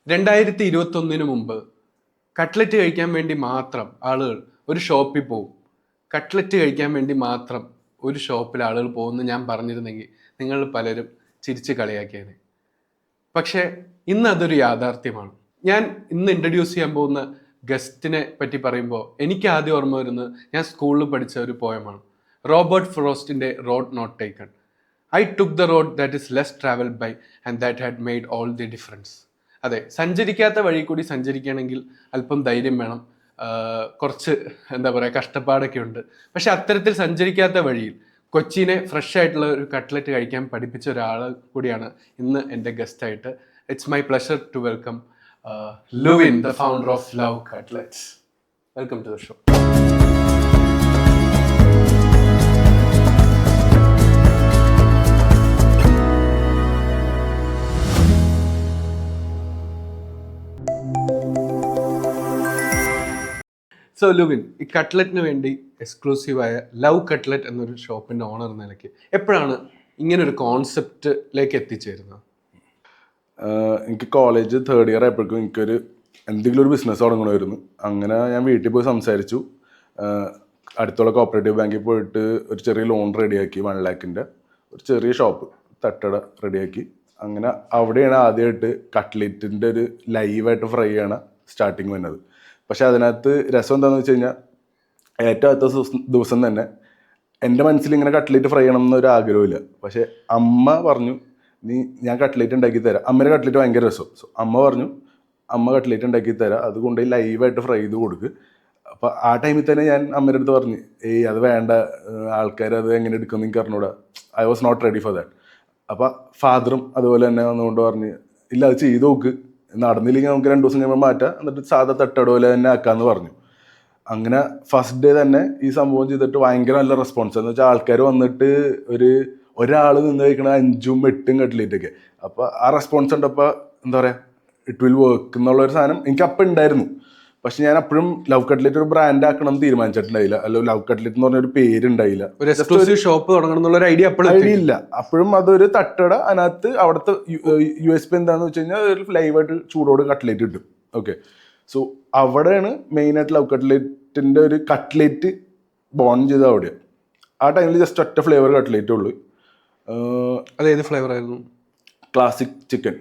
2021 മുമ്പ് കട്ട്ലറ്റ് കഴിക്കാൻ വേണ്ടി മാത്രം ആളുകൾ ഒരു ഷോപ്പിൽ പോകും. കട്ട്ലറ്റ് കഴിക്കാൻ വേണ്ടി മാത്രം ഒരു ഷോപ്പിൽ ആളുകൾ പോകുമെന്ന് ഞാൻ പറഞ്ഞിരുന്നെങ്കിൽ നിങ്ങൾ പലരും ചിരിച്ച് കളിയാക്കിയത്. പക്ഷേ ഇന്ന് അതൊരു യാഥാർത്ഥ്യമാണ്. ഞാൻ ഇന്ന് ഇൻട്രൊഡ്യൂസ് ചെയ്യാൻ പോകുന്ന ഗസ്റ്റിനെ പറ്റി പറയുമ്പോൾ എനിക്ക് ആദ്യം ഓർമ്മ വരുന്നത് ഞാൻ സ്കൂളിൽ പഠിച്ച ഒരു പോയമാണ്. റോബർട്ട് ഫ്രോസ്റ്റിൻ്റെ road not taken. I took the road that is less travelled by and that had made all the difference. അതെ, സഞ്ചരിക്കാത്ത വഴി കൂടി സഞ്ചരിക്കുകയാണെങ്കിൽ അല്പം ധൈര്യം വേണം, കുറച്ച് എന്താ പറയുക കഷ്ടപ്പാടൊക്കെ ഉണ്ട്. പക്ഷെ അത്തരത്തിൽ സഞ്ചരിക്കാത്ത വഴിയിൽ കൊച്ചിനെ ഫ്രഷ് ആയിട്ടുള്ള ഒരു കട്ട്ലറ്റ് കഴിക്കാൻ പഠിപ്പിച്ച ഒരാൾ കൂടിയാണ് ഇന്ന് എൻ്റെ ഗസ്റ്റായിട്ട്. It's my pleasure to welcome Luvin, the founder of love cutlets. Welcome to the show. So Luvin, ഈ കട്ട്ലറ്റിന് വേണ്ടി എക്സ്ക്ലൂസീവായ ലവ് കട്ട്ലറ്റ് എന്നൊരു ഷോപ്പിൻ്റെ ഓണർ എന്ന നിലയ്ക്ക് എപ്പോഴാണ് ഇങ്ങനൊരു കോൺസെപ്റ്റിലേക്ക് എത്തിച്ചേരുന്നത്? എനിക്ക് കോളേജ് തേർഡ് ഇയർ ആയപ്പോഴേക്കും എനിക്കൊരു എന്തെങ്കിലും ഒരു ബിസിനസ് തുടങ്ങണമായിരുന്നു. അങ്ങനെ ഞാൻ വീട്ടിൽ പോയി സംസാരിച്ചു. അടുത്തുള്ള കോപ്പറേറ്റീവ് ബാങ്കിൽ പോയിട്ട് ഒരു ചെറിയ ലോൺ റെഡിയാക്കി, 1 lakhൻ്റെ ഒരു ചെറിയ ഷോപ്പ് തട്ടട റെഡിയാക്കി. അങ്ങനെ അവിടെയാണ് ആദ്യമായിട്ട് കട്ട്ലറ്റിൻ്റെ ഒരു ലൈവായിട്ട് ഫ്രൈ ആണ് സ്റ്റാർട്ടിങ് വന്നത്. പക്ഷെ അതിനകത്ത് രസം എന്താണെന്ന് വെച്ച് കഴിഞ്ഞാൽ ഏറ്റവും അടുത്ത ദിവസം തന്നെ എൻ്റെ മനസ്സിൽ ഇങ്ങനെ കട്ട്ലേറ്റ് ഫ്രൈ ചെയ്യണം എന്നൊരു ആഗ്രഹമില്ല. പക്ഷെ അമ്മ പറഞ്ഞു, ഞാൻ കട്ട്ലേറ്റ് ഉണ്ടാക്കി തരാം. അമ്മയുടെ കട്ട്ലേറ്റ് ഭയങ്കര രസം. സോ അമ്മ പറഞ്ഞു, അമ്മ കട്ട്ലേറ്റ് ഉണ്ടാക്കി തരാം, അതുകൊണ്ട് ലൈവായിട്ട് ഫ്രൈ ചെയ്ത് കൊടുക്ക്. അപ്പോൾ ആ ടൈമിൽ തന്നെ ഞാൻ അമ്മയുടെ അടുത്ത് പറഞ്ഞു, അത് വേണ്ട, ആൾക്കാർ അത് എങ്ങനെ എടുക്കുമെന്ന് എനിക്ക് അറിഞ്ഞൂടാ. I was not ready for that. അപ്പോൾ ഫാദറും അതുപോലെ തന്നെ വന്നുകൊണ്ട് പറഞ്ഞ്, ഇല്ല അത് ചെയ്ത് നോക്ക്, നടന്നില്ലെങ്കിൽ നമുക്ക് 2 ദിവസം കഴിയുമ്പോൾ മാറ്റാം, എന്നിട്ട് സാധാ തട്ടട പോലെ തന്നെ ആക്കാമെന്ന് പറഞ്ഞു. അങ്ങനെ ഫസ്റ്റ് ഡേ തന്നെ ഈ സംഭവം ചെയ്തിട്ട് ഭയങ്കര നല്ല റെസ്പോൺസ്. എന്ന് വെച്ചാൽ ആൾക്കാർ വന്നിട്ട് ഒരാൾ നിന്ന് കഴിക്കണ 5ഉം 8ഉം കട്ട്ലേറ്റൊക്കെ. അപ്പോൾ ആ റെസ്പോൺസ് ഉണ്ടപ്പോൾ എന്താ പറയുക, ഇറ്റ് വിൽ വർക്ക് എന്നുള്ളൊരു സാധനം എനിക്ക് അപ്പം ഉണ്ടായിരുന്നു. പക്ഷെ ഞാൻ അപ്പോഴും ലവ് കട്ട്ലേറ്റ് ഒരു ബ്രാൻഡ് ആക്കണം എന്ന് തീരുമാനിച്ചിട്ടുണ്ടായില്ല. അല്ല, ലവ് കട്ട്ലേറ്റ് എന്ന് പറഞ്ഞൊരു പേരുണ്ടായില്ല. ഒരു ഷോപ്പ് തുടങ്ങണം എന്നുള്ള ഐഡിയ ഇല്ല. അപ്പോഴും അതൊരു തട്ടട, അതിനകത്ത് അവിടുത്തെ USP എന്താണെന്ന് വെച്ച് കഴിഞ്ഞാൽ ഒരു ലൈവായിട്ട് ചൂടോട് കട്ട്ലേറ്റ് കിട്ടും. ഓക്കെ, സോ അവിടെയാണ് മെയിനായിട്ട് ലവ് കട്ട്ലേറ്റിൻ്റെ ഒരു കട്ട്ലേറ്റ് ബോൺ ചെയ്ത് അവിടെയാണ്. ആ ടൈമിൽ ജസ്റ്റ് ഒറ്റ ഫ്ലേവർ കട്ട്ലേറ്റേ ഉള്ളൂ. അതേത് ഫ്ലേവർ ആയിരുന്നു? Classic chicken,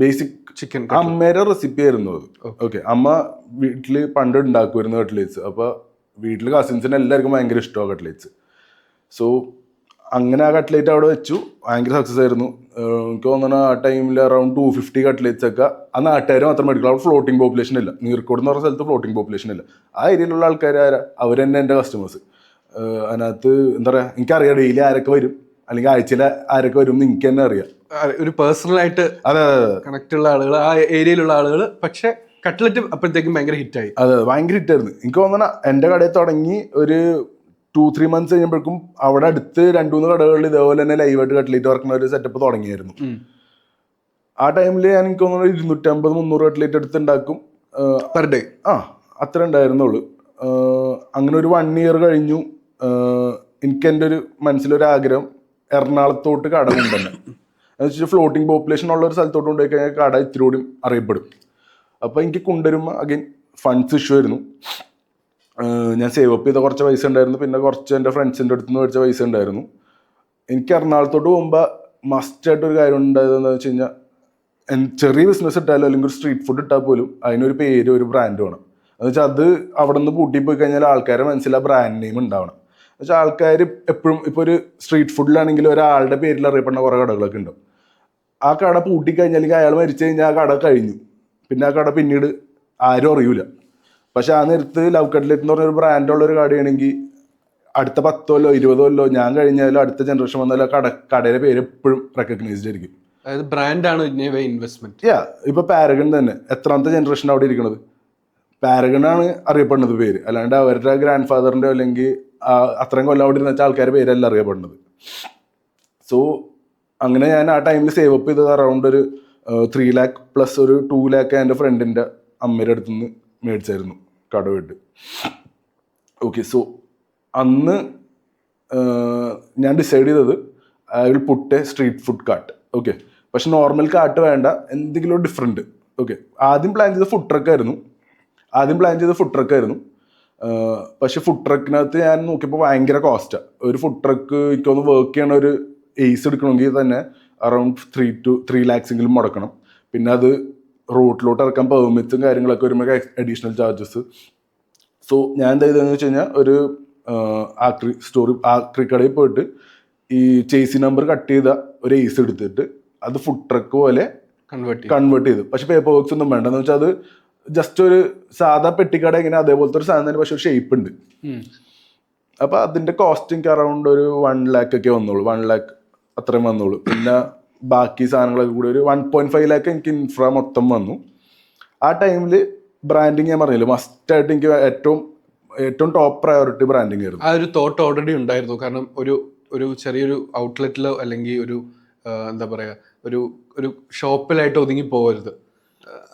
basic chicken. അമ്മയുടെ റെസിപ്പി ആയിരുന്നു അത്. ഓക്കെ, അമ്മ വീട്ടിൽ പണ്ട് ഉണ്ടാക്കുമായിരുന്നു കട്ട്ലേറ്റ്സ്. അപ്പോൾ വീട്ടിൽ കസിൻസിന് എല്ലാവർക്കും ഭയങ്കര ഇഷ്ടമാണ് കട്ട്ലേറ്റ്സ്. സോ അങ്ങനെ ആ കട്ട്ലേറ്റ് അവിടെ വെച്ചു. ഭയങ്കര സക്സസ് ആയിരുന്നു. എനിക്ക് തോന്നുന്നു ആ ടൈമിൽ അറൗണ്ട് 250 കട്ട്ലേറ്റ്സ് ഒക്കെ ആ നാട്ടുകാർ മാത്രം മേടിക്കും. അവിടെ ഫ്ലോട്ടിംഗ് പോപ്പുലേഷൻ ഇല്ല. നീർക്കോട് എന്ന് പറഞ്ഞ സ്ഥലത്ത് ഫ്ലോട്ടിംഗ് പോപ്പുലേഷൻ ഇല്ല. ആ ഏരിയയിലുള്ള ആൾക്കാർ അവർ തന്നെ എൻ്റെ കസ്റ്റമേഴ്സ്. അതിനകത്ത് എന്താ പറയുക, എനിക്കറിയാം ഡെയിലി ആരൊക്കെ വരും, അല്ലെങ്കിൽ ആഴ്ചയിൽ ആരൊക്കെ വരും എന്ന് എനിക്ക് തന്നെ അറിയാം. ഒരു പേഴ്സണലായിട്ട് അതെ കണക്ട് ഉള്ള ആളുകൾ, ആ ഏരിയയിലുള്ള ആളുകൾ. പക്ഷെ കട്ട്ലറ്റ് അപ്പോഴത്തേക്കും ഭയങ്കര ഹിറ്റായി. അതെ, ഭയങ്കര ഹിറ്റായിരുന്നു. എനിക്ക് തോന്നുന്ന എൻ്റെ കടയിൽ തുടങ്ങി ഒരു 2-3 months കഴിയുമ്പോഴേക്കും അവിടെ അടുത്ത് 2-3 കടകളിൽ ഇതേപോലെ തന്നെ ലൈവായിട്ട് കട്ട്ലേറ്റ് വർക്കുന്ന ഒരു സെറ്റപ്പ് തുടങ്ങിയായിരുന്നു. ആ ടൈമിൽ ഞാൻ എനിക്ക് തോന്നുന്നു 250-300 കട്ട്ലേറ്റ് എടുത്ത് ഉണ്ടാക്കും പെർ ഡേ. അത്ര ഉണ്ടായിരുന്നുള്ളൂ. അങ്ങനെ ഒരു 1 year കഴിഞ്ഞു. എനിക്ക് എൻ്റെ ഒരു മനസ്സിലൊരു ആഗ്രഹം എറണാകുളത്തോട്ട് കട കൊണ്ടുതന്നെ. എന്ന് വെച്ചാൽ ഫ്ലോട്ടിംഗ് പോപ്പുലേഷൻ ഉള്ള ഒരു സ്ഥലത്തോട്ട് കൊണ്ടുപോയി കഴിഞ്ഞാൽ കട ഇത്തിരി കൂടി അറിയപ്പെടും. അപ്പോൾ എനിക്ക് കൊണ്ടുവരുമ്പോൾ അഗൈൻ ഫണ്ട്സ് ഇഷ്യൂ ആയിരുന്നു. ഞാൻ സേവ് അപ്പ് ചെയ്ത കുറച്ച് പൈസ ഉണ്ടായിരുന്നു, പിന്നെ കുറച്ച് എൻ്റെ ഫ്രണ്ട്സിൻ്റെ അടുത്ത് നിന്ന് മേടിച്ച പൈസ ഉണ്ടായിരുന്നു. എനിക്ക് എറണാകുളത്തോട്ട് പോകുമ്പോൾ മസ്റ്റായിട്ടൊരു കാര്യം ഉണ്ടായതെന്ന് വെച്ച് കഴിഞ്ഞാൽ, ചെറിയ ബിസിനസ് ഇട്ടാലും അല്ലെങ്കിൽ ഒരു സ്ട്രീറ്റ് ഫുഡ് ഇട്ടാൽ പോലും അതിനൊരു പേര്, ഒരു ബ്രാൻഡ് വേണം. എന്ന് വെച്ചാൽ അത് അവിടെ നിന്ന് പൂട്ടിപ്പോയി കഴിഞ്ഞാൽ ആൾക്കാരെ മനസ്സിൽ ആ ബ്രാൻഡ് നെയിം ഉണ്ടാവണം. എന്ന് വെച്ചാൽ ആൾക്കാർ എപ്പോഴും ഇപ്പോൾ ഒരു സ്ട്രീറ്റ് ഫുഡിലാണെങ്കിൽ ഒരാളുടെ പേരിൽ അറിയപ്പെടുന്ന കുറേ കടകളൊക്കെ ഉണ്ടാവും. ആ കട പൂട്ടിക്കഴിഞ്ഞാൽ, അല്ലെങ്കിൽ അയാൾ മരിച്ചു കഴിഞ്ഞാൽ ആ കട കഴിഞ്ഞു. പിന്നെ ആ കട പിന്നീട് ആരും അറിയൂല. പക്ഷെ ആ നേരത്ത് ലവ് കട്ട്ലേറ്റ് എന്ന് പറഞ്ഞൊരു ബ്രാൻഡുള്ളൊരു കടയാണെങ്കിൽ അടുത്ത 10 കൊല്ലോ 20 കൊല്ലോ ഞാൻ കഴിഞ്ഞാലും അടുത്ത ജനറേഷൻ വന്നാലും കടയുടെ പേര് എപ്പോഴും റെക്കഗ്നൈസ്ഡ് ആയിരിക്കും. അതായത് ബ്രാൻഡാണ് ഇൻവെസ്റ്റ്മെന്റ്. ഇപ്പൊ പാരഗൺ തന്നെ എത്രാമത്തെ ജനറേഷൻ അവിടെ ഇരിക്കുന്നത്? പാരഗണാണ് അറിയപ്പെടുന്നത് പേര്, അല്ലാണ്ട് അവരുടെ ഗ്രാൻഡ് ഫാദറിന്റെ അല്ലെങ്കിൽ അത്രയും കൊല്ലം അവിടെ ഇരുന്ന ആൾക്കാരുടെ പേരല്ല അറിയപ്പെടുന്നത്. സോ അങ്ങനെ ഞാൻ ആ ടൈമിൽ സേവ് അപ്പ് ചെയ്തത് അറൗണ്ട് ഒരു 3 lakh പ്ലസ് ഒരു 2 lakh എൻ്റെ ഫ്രണ്ടിൻ്റെ അമ്മയുടെ അടുത്ത് നിന്ന് മേടിച്ചായിരുന്നു കടമായിട്ട്. ഓക്കെ, സോ അന്ന് ഞാൻ ഡിസൈഡ് ചെയ്തത് I will put a street food cart. Okay, പക്ഷെ നോർമൽ കാർട്ട് വേണ്ട, എന്തെങ്കിലും ഡിഫറെൻറ്റ്. ഓക്കെ, ആദ്യം പ്ലാൻ ചെയ്ത് ഫുഡ് ട്രക്ക് ആയിരുന്നു. പക്ഷെ ഫുഡ് ട്രക്കിനകത്ത് ഞാൻ നോക്കിയപ്പോൾ ഭയങ്കര കോസ്റ്റാണ്. ഒരു ഫുഡ് ട്രക്ക് എനിക്കൊന്ന് വർക്ക് ചെയ്യണ ഒരു എയ്സ് എടുക്കണമെങ്കിൽ തന്നെ അറൌണ്ട് 3 lakhs എങ്കിലും മുടക്കണം. പിന്നെ അത് റോട്ടിലോട്ട് ഇറക്കാൻ പെർമിറ്റ്സും കാര്യങ്ങളൊക്കെ വരുമ്പോൾ അഡീഷണൽ ചാർജസ്. സോ ഞാൻ എന്താ ചെയ്തതെന്ന് വെച്ച് കഴിഞ്ഞാൽ ഒരു ആക്രി കടയിൽ പോയിട്ട് ഈ ചേസി നമ്പർ കട്ട് ചെയ്ത ഒരു എയ്സ് എടുത്തിട്ട് അത് ഫുഡ് ട്രക്ക് പോലെ കൺവേർട്ട് ചെയ്തു. പക്ഷെ പേപ്പർ വർക്ക്സ് ഒന്നും വേണ്ട. എന്ന് വെച്ചാൽ അത് ജസ്റ്റ് ഒരു സാധാ പെട്ടിക്കട ഇങ്ങനെ അതേപോലത്തെ ഒരു സാധനം, പക്ഷെ ഒരു ഷേപ്പ് ഉണ്ട്. അപ്പൊ അതിന്റെ കോസ്റ്റ് എനിക്ക് അറൌണ്ട് ഒരു 1 lakh ഒക്കെ വന്നോളൂ. 1 lakh അത്രയും വന്നോളൂ. പിന്നെ ബാക്കി സാധനങ്ങളൊക്കെ കൂടി ഒരു 1.5 lakh എനിക്ക് ഇൻഫ്ര മൊത്തം വന്നു. ആ ടൈമിൽ ബ്രാൻഡിങ് ഞാൻ പറഞ്ഞില്ല, മസ്റ്റായിട്ട് എനിക്ക് ഏറ്റവും ടോപ്പ് പ്രയോറിറ്റി ബ്രാൻഡിങ് ആയിരുന്നു. ആ ഒരു തോട്ട് ഓൾറെഡി ഉണ്ടായിരുന്നു. കാരണം ഒരു ചെറിയൊരു ഔട്ട്ലെറ്റിലോ അല്ലെങ്കിൽ ഒരു എന്താ പറയാ ഒരു ഷോപ്പിലായിട്ട് ഒതുങ്ങി പോകരുത്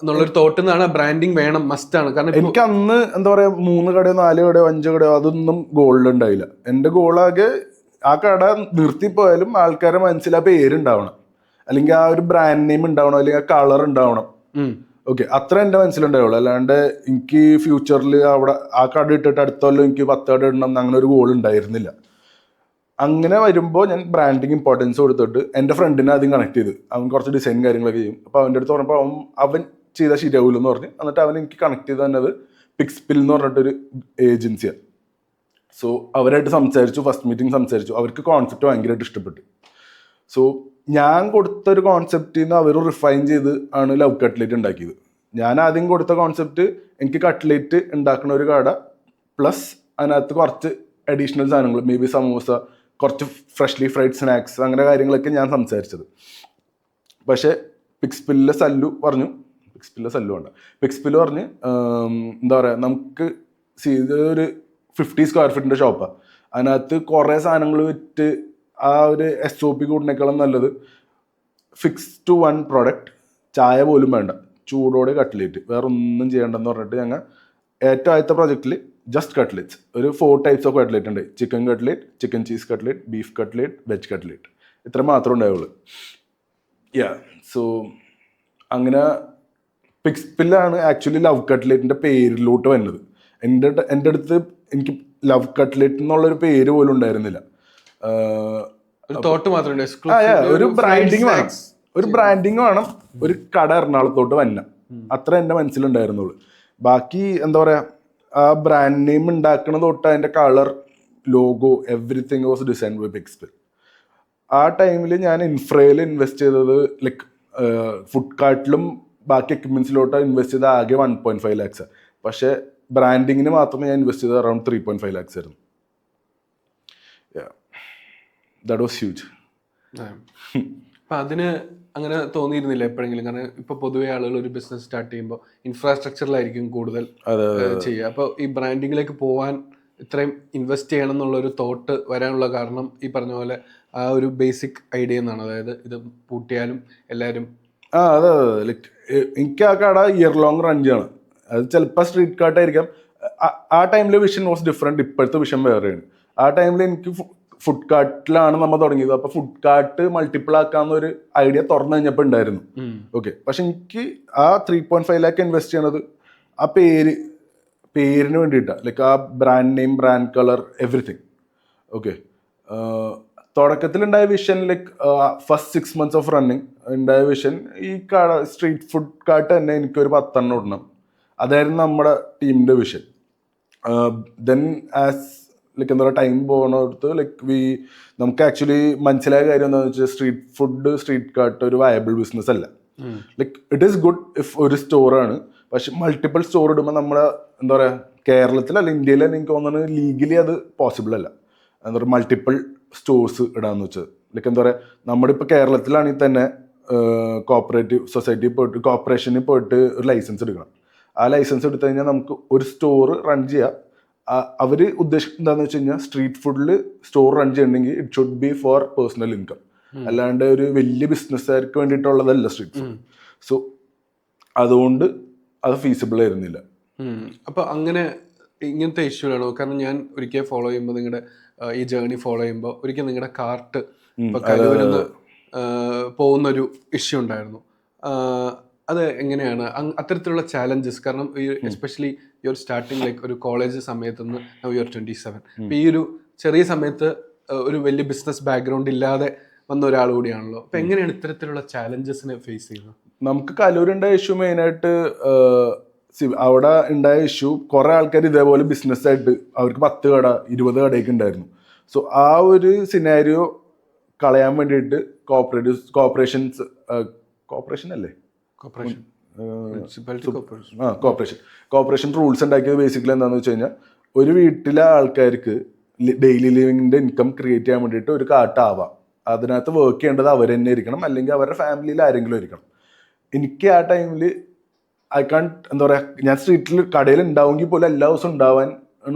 എന്നുള്ളൊരു തോട്ടിൽ നിന്നാണ് ബ്രാൻഡിങ് വേണം, മസ്റ്റ് ആണ്. കാരണം എനിക്ക് അന്ന് എന്താ പറയാ 3 കടയോ 4 കടയോ 5 കടയോ അതൊന്നും ഗോൾഡ് ഉണ്ടായില്ല. എന്റെ ഗോളാകെ ആ കട നിർത്തിപ്പോയാലും ആൾക്കാരെ മനസ്സിൽ ആ പേരുണ്ടാവണം, അല്ലെങ്കിൽ ആ ഒരു ബ്രാൻഡ് നെയിം ഉണ്ടാവണം, അല്ലെങ്കിൽ ആ കളർ ഉണ്ടാവണം. ഓക്കെ, അത്ര എന്റെ മനസ്സിലുണ്ടാവുള്ളൂ. അല്ലാണ്ട് എനിക്ക് ഫ്യൂച്ചറിൽ അവിടെ ആ കട ഇട്ടിട്ട് അടുത്തോല്ലോ എനിക്ക് 10 കട ഇടണം അങ്ങനെ ഒരു ഗോൾ ഉണ്ടായിരുന്നില്ല. അങ്ങനെ വരുമ്പോൾ ഞാൻ ബ്രാൻഡിങ് ഇമ്പോർട്ടൻസ് കൊടുത്തിട്ട് എൻ്റെ ഫ്രണ്ടിനെ ആദ്യം കണക്ട് ചെയ്ത്. അവൻ കുറച്ച് ഡിസൈൻ കാര്യങ്ങളൊക്കെ ചെയ്യും. അപ്പോൾ അവൻ്റെ അടുത്ത് പറഞ്ഞപ്പോൾ അവൻ ചെയ്താൽ ശരിയാവില്ലെന്ന് പറഞ്ഞ് എന്നിട്ട് അവൻ എനിക്ക് കണക്ട് ചെയ്ത് തന്നത് പിക്സ്പിൽ എന്ന് പറഞ്ഞിട്ടൊരു ഏജൻസിയാണ്. സോ അവരായിട്ട് സംസാരിച്ചു, ഫസ്റ്റ് മീറ്റിംഗ് സംസാരിച്ചു. അവർക്ക് കോൺസെപ്റ്റ് ഭയങ്കരമായിട്ട് ഇഷ്ടപ്പെട്ടു. സോ ഞാൻ കൊടുത്തൊരു കോൺസെപ്റ്റിൽ നിന്ന് അവർ റിഫൈൻ ചെയ്ത് ആണ് ലവ് കട്ട്ലേറ്റ് ഉണ്ടാക്കിയത്. ഞാൻ ആദ്യം കൊടുത്ത കോൺസെപ്റ്റ് എനിക്ക് കട്ട്ലേറ്റ് ഉണ്ടാക്കുന്ന ഒരു കട പ്ലസ് അതിനകത്ത് കുറച്ച് അഡീഷണൽ സാധനങ്ങൾ, മേ ബി സമൂസ, കുറച്ച് ഫ്രഷ്ലി ഫ്രൈഡ് സ്നാക്സ്, അങ്ങനെ കാര്യങ്ങളൊക്കെ ഞാൻ സംസാരിച്ചത്. പക്ഷേ പിക്സ്പില്ലിലെ സല്ലു പറഞ്ഞു എന്താ പറയുക, നമുക്ക് ഒരു 50 square feet ഷോപ്പാണ്. അതിനകത്ത് കുറേ സാധനങ്ങൾ വിറ്റ് ആ ഒരു SOP കൂടുന്നേക്കാളും നല്ലത് ഫിക്സ് ടു 1 പ്രോഡക്റ്റ്, ചായ പോലും വേണ്ട, ചൂടോടെ കട്ട്ലേറ്റ്, വേറെ ഒന്നും ചെയ്യണ്ടെന്ന് പറഞ്ഞിട്ട് ഞങ്ങൾ ഏറ്റവും ആദ്യത്തെ പ്രൊജക്റ്റിൽ ജസ്റ്റ് കട്ട്ലേറ്റ്സ്, ഒരു 4 types ഓഫ് കട്ട്ലേറ്റ് ഉണ്ട്. Chicken cutlet, chicken cheese cutlet, beef cutlet, veg cutlet, ഇത്ര മാത്രമേ ഉണ്ടാവുള്ളൂ. സോ അങ്ങനെ പിക്സ്പില്ലാണ് ആക്ച്വലി ലവ് കട്ട്ലേറ്റിൻ്റെ പേരിലോട്ട് വരുന്നത്. എൻ്റെ അടുത്ത് എനിക്ക് ലവ് കട്ട്ലേറ്റ് എന്നുള്ളൊരു പേര് പോലും ഉണ്ടായിരുന്നില്ല. ഒരു ബ്രാൻഡിങ് വേണം, ഒരു കട എറണാകുളത്തോട്ട് വന്ന, അത്ര എൻ്റെ മനസ്സിലുണ്ടായിരുന്നുള്ളൂ. ബാക്കി എന്താ പറയാ, ആ ബ്രാൻഡ് നെയിം ഉണ്ടാക്കുന്ന തൊട്ട് അതിന്റെ colour, logo, everything was design by പിക്സ്പിൽ. ആ ടൈമിൽ ഞാൻ ഇൻഫ്രയിൽ ഇൻവെസ്റ്റ് ചെയ്തത് ലൈക്ക് ഫുഡ് കാർട്ടിലും ബാക്കി എക്യുപ്മെന്റ്സിലോട്ട് ഇൻവെസ്റ്റ് ചെയ്ത ആകെ 1.5 lakhs. പക്ഷെ ബ്രാൻഡിങ്ങിന് മാത്രമേ ഞാൻ ഇൻവെസ്റ്റ് ചെയ്തത് അറൌണ്ട് 3.5 lakhs ആയിരുന്നു. That was huge. അപ്പം അതിന് അങ്ങനെ തോന്നിയിരുന്നില്ല എപ്പോഴെങ്കിലും? കാരണം ഇപ്പൊ പൊതുവെ ആളുകൾ ഒരു ബിസിനസ് സ്റ്റാർട്ട് ചെയ്യുമ്പോൾ ഇൻഫ്രാസ്ട്രക്ചറിലായിരിക്കും കൂടുതൽ ചെയ്യുക. അപ്പോൾ ഈ ബ്രാൻഡിങ്ങിലേക്ക് പോകാൻ ഇത്രയും ഇൻവെസ്റ്റ് ചെയ്യണം എന്നുള്ള ഒരു തോട്ട് വരാനുള്ള കാരണം ഈ പറഞ്ഞ പോലെ ആ ഒരു ബേസിക് ഐഡിയ എന്നാണ്. അതായത് ഇത് പൂട്ടിയാലും എല്ലാവരും അതെ ലൈക്ക് എനിക്ക് ആ കട ഇയർ ലോങ് റൺ ചെയ്യണം. അത് ചിലപ്പോൾ സ്ട്രീറ്റ് കാർട്ടായിരിക്കാം. ആ ടൈമിലെ വിഷൻ വാസ് ഡിഫറെൻറ്റ്, ഇപ്പോഴത്തെ വിഷൻ വേറെയാണ്. ആ ടൈമിൽ എനിക്ക് ഫുഡ് കാർട്ടിലാണ് നമ്മൾ തുടങ്ങിയത്. അപ്പൊ ഫുഡ് കാർട്ട് മൾട്ടിപ്പിൾ ആക്കാന്നൊരു ഐഡിയ തുറന്നു കഴിഞ്ഞപ്പോൾ ഉണ്ടായിരുന്നു. ഓക്കെ, പക്ഷെ എനിക്ക് ആ 3.5 lakh ഇൻവെസ്റ്റ് ചെയ്യണത് ആ പേരിന് വേണ്ടിയിട്ടാണ്. ലൈക്ക് ആ brand name, brand colour, everything. Okay, തുടക്കത്തിലുണ്ടായ vision like first 6 months of running ഉണ്ടായ വിഷൻ, ഈ കട സ്ട്രീറ്റ് ഫുഡ് കാർട്ട് തന്നെ എനിക്കൊരു 10 ഇടണം. അതായിരുന്നു നമ്മുടെ ടീമിന്റെ വിഷൻ. ദെൻ ആസ് ലൈക്ക് എന്താ പറയുക, ടൈം പോകുന്നിടത്ത് ലൈക്ക് നമുക്ക് ആക്ച്വലി മനസ്സിലായ കാര്യം എന്താണെന്ന് വെച്ചാൽ സ്ട്രീറ്റ് കാർട്ട് ഒരു വയബിൾ ബിസിനസ് അല്ല. Like it is good if ഒരു സ്റ്റോറാണ്, പക്ഷെ മൾട്ടിപ്പിൾ സ്റ്റോർ ഇടുമ്പോൾ നമ്മുടെ എന്താ പറയുക, കേരളത്തിലല്ല ഇന്ത്യയിൽ എനിക്ക് തോന്നുന്നത് ലീഗലി അത് പോസിബിൾ അല്ല. എന്താ പറയുക, മൾട്ടിപ്പിൾ സ്റ്റോഴ്സ് ഇടാന്ന് വെച്ചത്. ലൈക്ക് എന്താ പറയുക, നമ്മുടെ ഇപ്പോൾ കേരളത്തിലാണെങ്കിൽ തന്നെ കോപ്പറേറ്റീവ് സൊസൈറ്റി പോയിട്ട് കോർപ്പറേഷനിൽ പോയിട്ട് ഒരു ലൈസൻസ് എടുക്കണം. ആ ലൈസൻസ് എടുത്തു കഴിഞ്ഞാൽ നമുക്ക് ഒരു സ്റ്റോർ റൺ ചെയ്യാം. അവർ ഉദ്ദേശിക്കുന്നത് എന്താണെന്ന് വെച്ച് കഴിഞ്ഞാൽ സ്ട്രീറ്റ് ഫുഡിൽ സ്റ്റോർ റൺ ചെയ്യണമെങ്കിൽ it should be for personal income, അല്ലാണ്ട് ഒരു വലിയ ബിസിനസ്സുകാർക്ക് വേണ്ടിയിട്ടുള്ളതല്ല സ്ട്രീറ്റ് ഫുഡ്. സോ അതുകൊണ്ട് അത് ഫീസിബിൾ ആയിരുന്നില്ല. അപ്പൊ അങ്ങനെ ഇങ്ങനത്തെ ഇഷ്യൂ ആണോ? കാരണം ഞാൻ ഒരിക്കൽ ഫോളോ ചെയ്യുമ്പോൾ, നിങ്ങളുടെ ഈ ജേർണി ഫോളോ ചെയ്യുമ്പോൾ ഒരിക്കൽ നിങ്ങളുടെ കാർട്ട് ഇപ്പൊ കലൂരിന്ന് പോകുന്നൊരു ഇഷ്യൂ ഉണ്ടായിരുന്നു. അത് എങ്ങനെയാണ് അത്തരത്തിലുള്ള ചാലഞ്ചസ്? കാരണം ഈ എസ്പെഷ്യലി യുവർ സ്റ്റാർട്ടിങ് ലൈക്ക് ഒരു കോളേജ് സമയത്ത് നിന്ന് യുവർ 27, അപ്പൊ ഈ ഒരു ചെറിയ സമയത്ത് ഒരു വലിയ ബിസിനസ് ബാക്ക്ഗ്രൗണ്ട് ഇല്ലാതെ വന്ന ഒരാൾ കൂടിയാണല്ലോ. അപ്പൊ എങ്ങനെയാണ് ഇത്തരത്തിലുള്ള ചാലഞ്ചസിനെ ഫേസ് ചെയ്യുന്നത്? നമുക്ക് കലൂരുണ്ടായ ഇഷ്യൂ മെയിനായിട്ട് അവിടെ ഉണ്ടായ ഇഷ്യൂ കുറെ ആൾക്കാർ ഇതേപോലെ ബിസിനസ്സായിട്ട് അവർക്ക് 10 കട 20 കടയൊക്കെ ഉണ്ടായിരുന്നു. സോ ആ ഒരു സിനാരിയോ കളയാൻ വേണ്ടിയിട്ട് കോർപ്പറേഷൻ അല്ലേ കോർപ്പറേഷൻ റൂൾസ് ഉണ്ടാക്കിയത് ബേസിക്കലി എന്താണെന്ന് വെച്ച് കഴിഞ്ഞാൽ ഒരു വീട്ടിലെ ആൾക്കാർക്ക് ഡെയിലി ലിവിങ്ങിന്റെ ഇൻകം ക്രിയേറ്റ് ചെയ്യാൻ വേണ്ടിയിട്ട് ഒരു കാട്ടാവാം. അതിനകത്ത് വർക്ക് ചെയ്യേണ്ടത് അവർ തന്നെ ഇരിക്കണം, അല്ലെങ്കിൽ അവരുടെ ഫാമിലിയിൽ ആരെങ്കിലും ഇരിക്കണം. എനിക്ക് ആ ടൈമിൽ എന്താ പറയുക, ഞാൻ സ്ട്രീറ്റിൽ കടയിൽ ഉണ്ടാവുമെങ്കിൽ പോലും എല്ലാ ദിവസവും ഉണ്ടാവാൻ